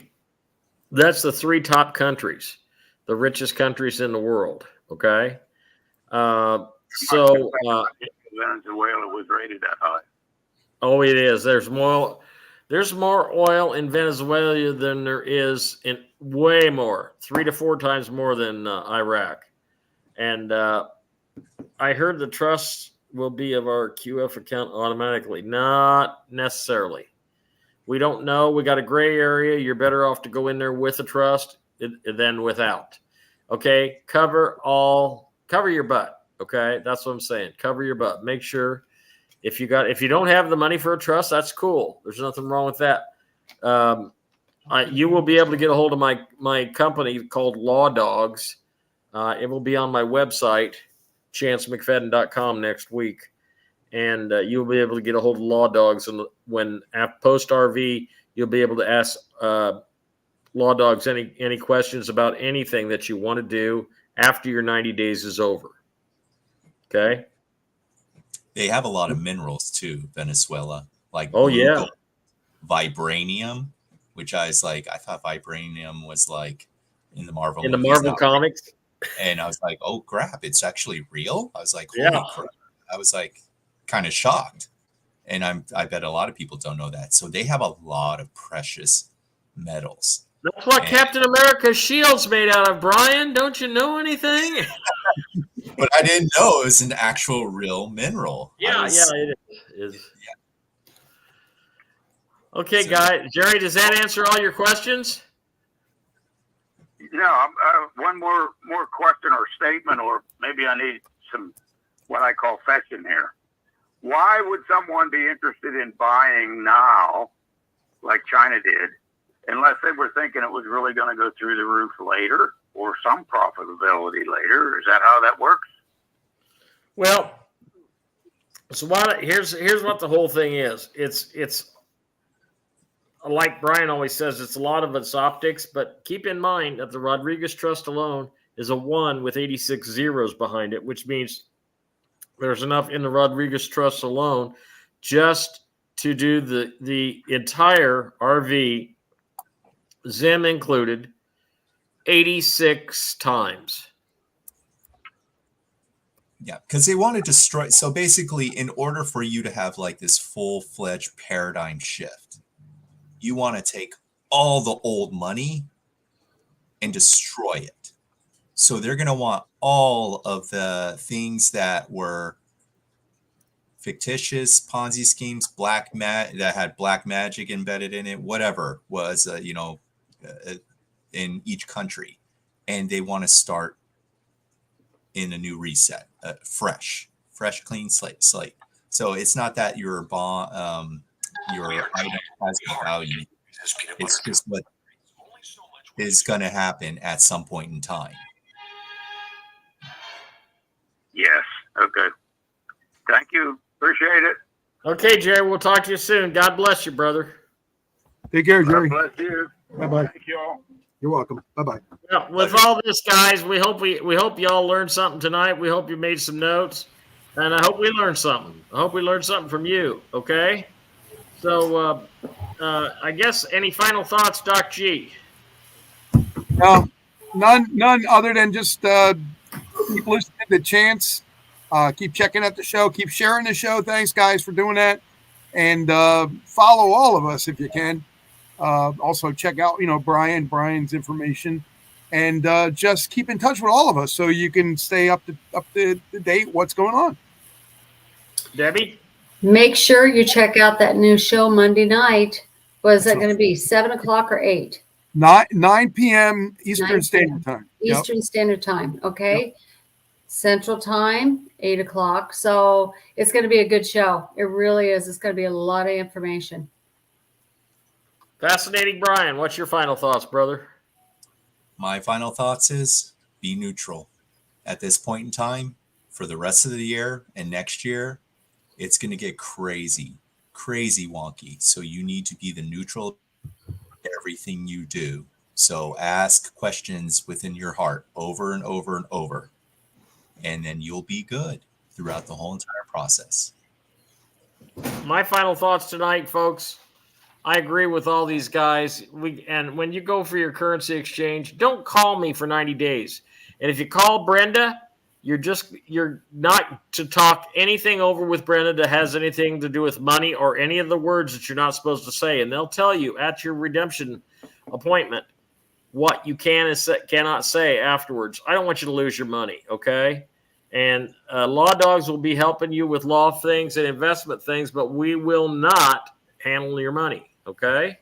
that's the three top countries, the richest countries in the world. Okay, so Venezuela was rated that high. Oh, it is. There's more oil in Venezuela than there is in way more, 3 to 4 times more than Iraq. And I heard the trust will be of our QF account automatically. Not necessarily. We don't know. We got a gray area. You're better off to go in there with a trust than without. Okay, cover your butt. Okay, that's what I'm saying. Cover your butt. Make sure. If you don't have the money for a trust, that's cool. There's nothing wrong with that. You will be able to get a hold of my company called Law Dogs. It will be on my website, chancemcfadden.com, next week, and you'll be able to get a hold of Law Dogs. And when at post RV, you'll be able to ask Law Dogs any questions about anything that you want to do after your 90 days is over. Okay. They have a lot of minerals too, Venezuela. Like yeah, vibranium, which I was like, I thought vibranium was like in the Marvel comics, and I was like, oh crap, it's actually real. I was like, holy crap! I was like, kind of shocked, And I bet a lot of people don't know that. So they have a lot of precious metals. That's what Captain America's shield's made out of, Brian. Don't you know anything? But I didn't know it was an actual real mineral. Yeah, it is. Yeah. Okay, guys. Jerry, does that answer all your questions? No, one more question or statement, or maybe I need some what I call fashion here. Why would someone be interested in buying now, like China did, unless they were thinking it was really going to go through the roof later or some profitability later? Is that how that works? Well, so here's what the whole thing is. It's like Brian always says, it's a lot of it's optics, but keep in mind that the Rodriguez Trust alone is a 1 with 86 zeros behind it, which means there's enough in the Rodriguez Trust alone just to do the entire RV, Zim included, 86 times. Yeah, because they want to destroy. So basically, in order for you to have like this full-fledged paradigm shift, you want to take all the old money and destroy it. So they're going to want all of the things that were fictitious Ponzi schemes, that had black magic embedded in it, whatever was, in each country. And they want to start in a new reset, fresh, clean slate. So it's not that your item has a value. It's just what is going to happen at some point in time. Yes. Okay. Thank you. Appreciate it. Okay, Jerry, we'll talk to you soon. God bless you, brother. Take care, Jerry. God bless you. Bye-bye. Thank you all. You're welcome. Bye-bye. Well, with all this, guys, we hope y'all learned something tonight. We hope you made some notes, and I hope we learned something. I hope we learned something from you. Okay. So, I guess any final thoughts, Doc G? No, none other than just keep listening to Chance. Keep checking out the show. Keep sharing the show. Thanks, guys, for doing that. And follow all of us if you can. Also, check out Brian's information, and just keep in touch with all of us so you can stay up to date what's going on. Debbie? Make sure you check out that new show Monday night. Was that going to be 7 o'clock or 8? 9 p.m. Eastern 9 Standard Time. Eastern Standard Time. Okay. Yep. Central Time, 8 o'clock. So it's going to be a good show. It really is. It's going to be a lot of information. Fascinating Brian, what's your final thoughts, brother? My final thoughts is be neutral. At this point in time, for the rest of the year and next year, it's going to get crazy wonky. So you need to be the neutral in everything you do. So ask questions within your heart over and over and over, and then you'll be good throughout the whole entire process. My final thoughts tonight, folks. I agree with all these guys. And when you go for your currency exchange, don't call me for 90 days. And if you call Brenda, you're not to talk anything over with Brenda that has anything to do with money or any of the words that you're not supposed to say. And they'll tell you at your redemption appointment what you can and cannot say afterwards. I don't want you to lose your money, okay? And law dogs will be helping you with law things and investment things, but we will not handle your money, okay?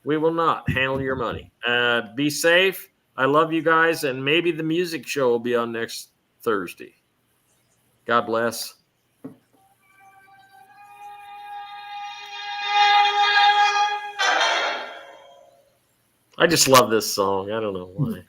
We will not handle your money. Be safe. I love you guys, and maybe the music show will be on next Thursday. God bless. I just love this song. I don't know why.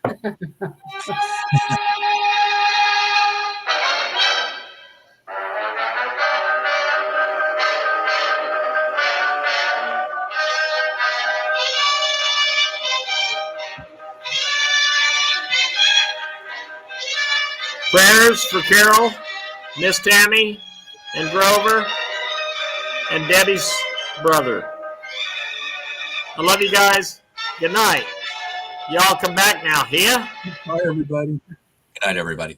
Prayers for Carol, Miss Tammy, and Grover, and Debbie's brother. I love you guys. Good night. Y'all come back now, here? Bye, everybody. Good night, everybody.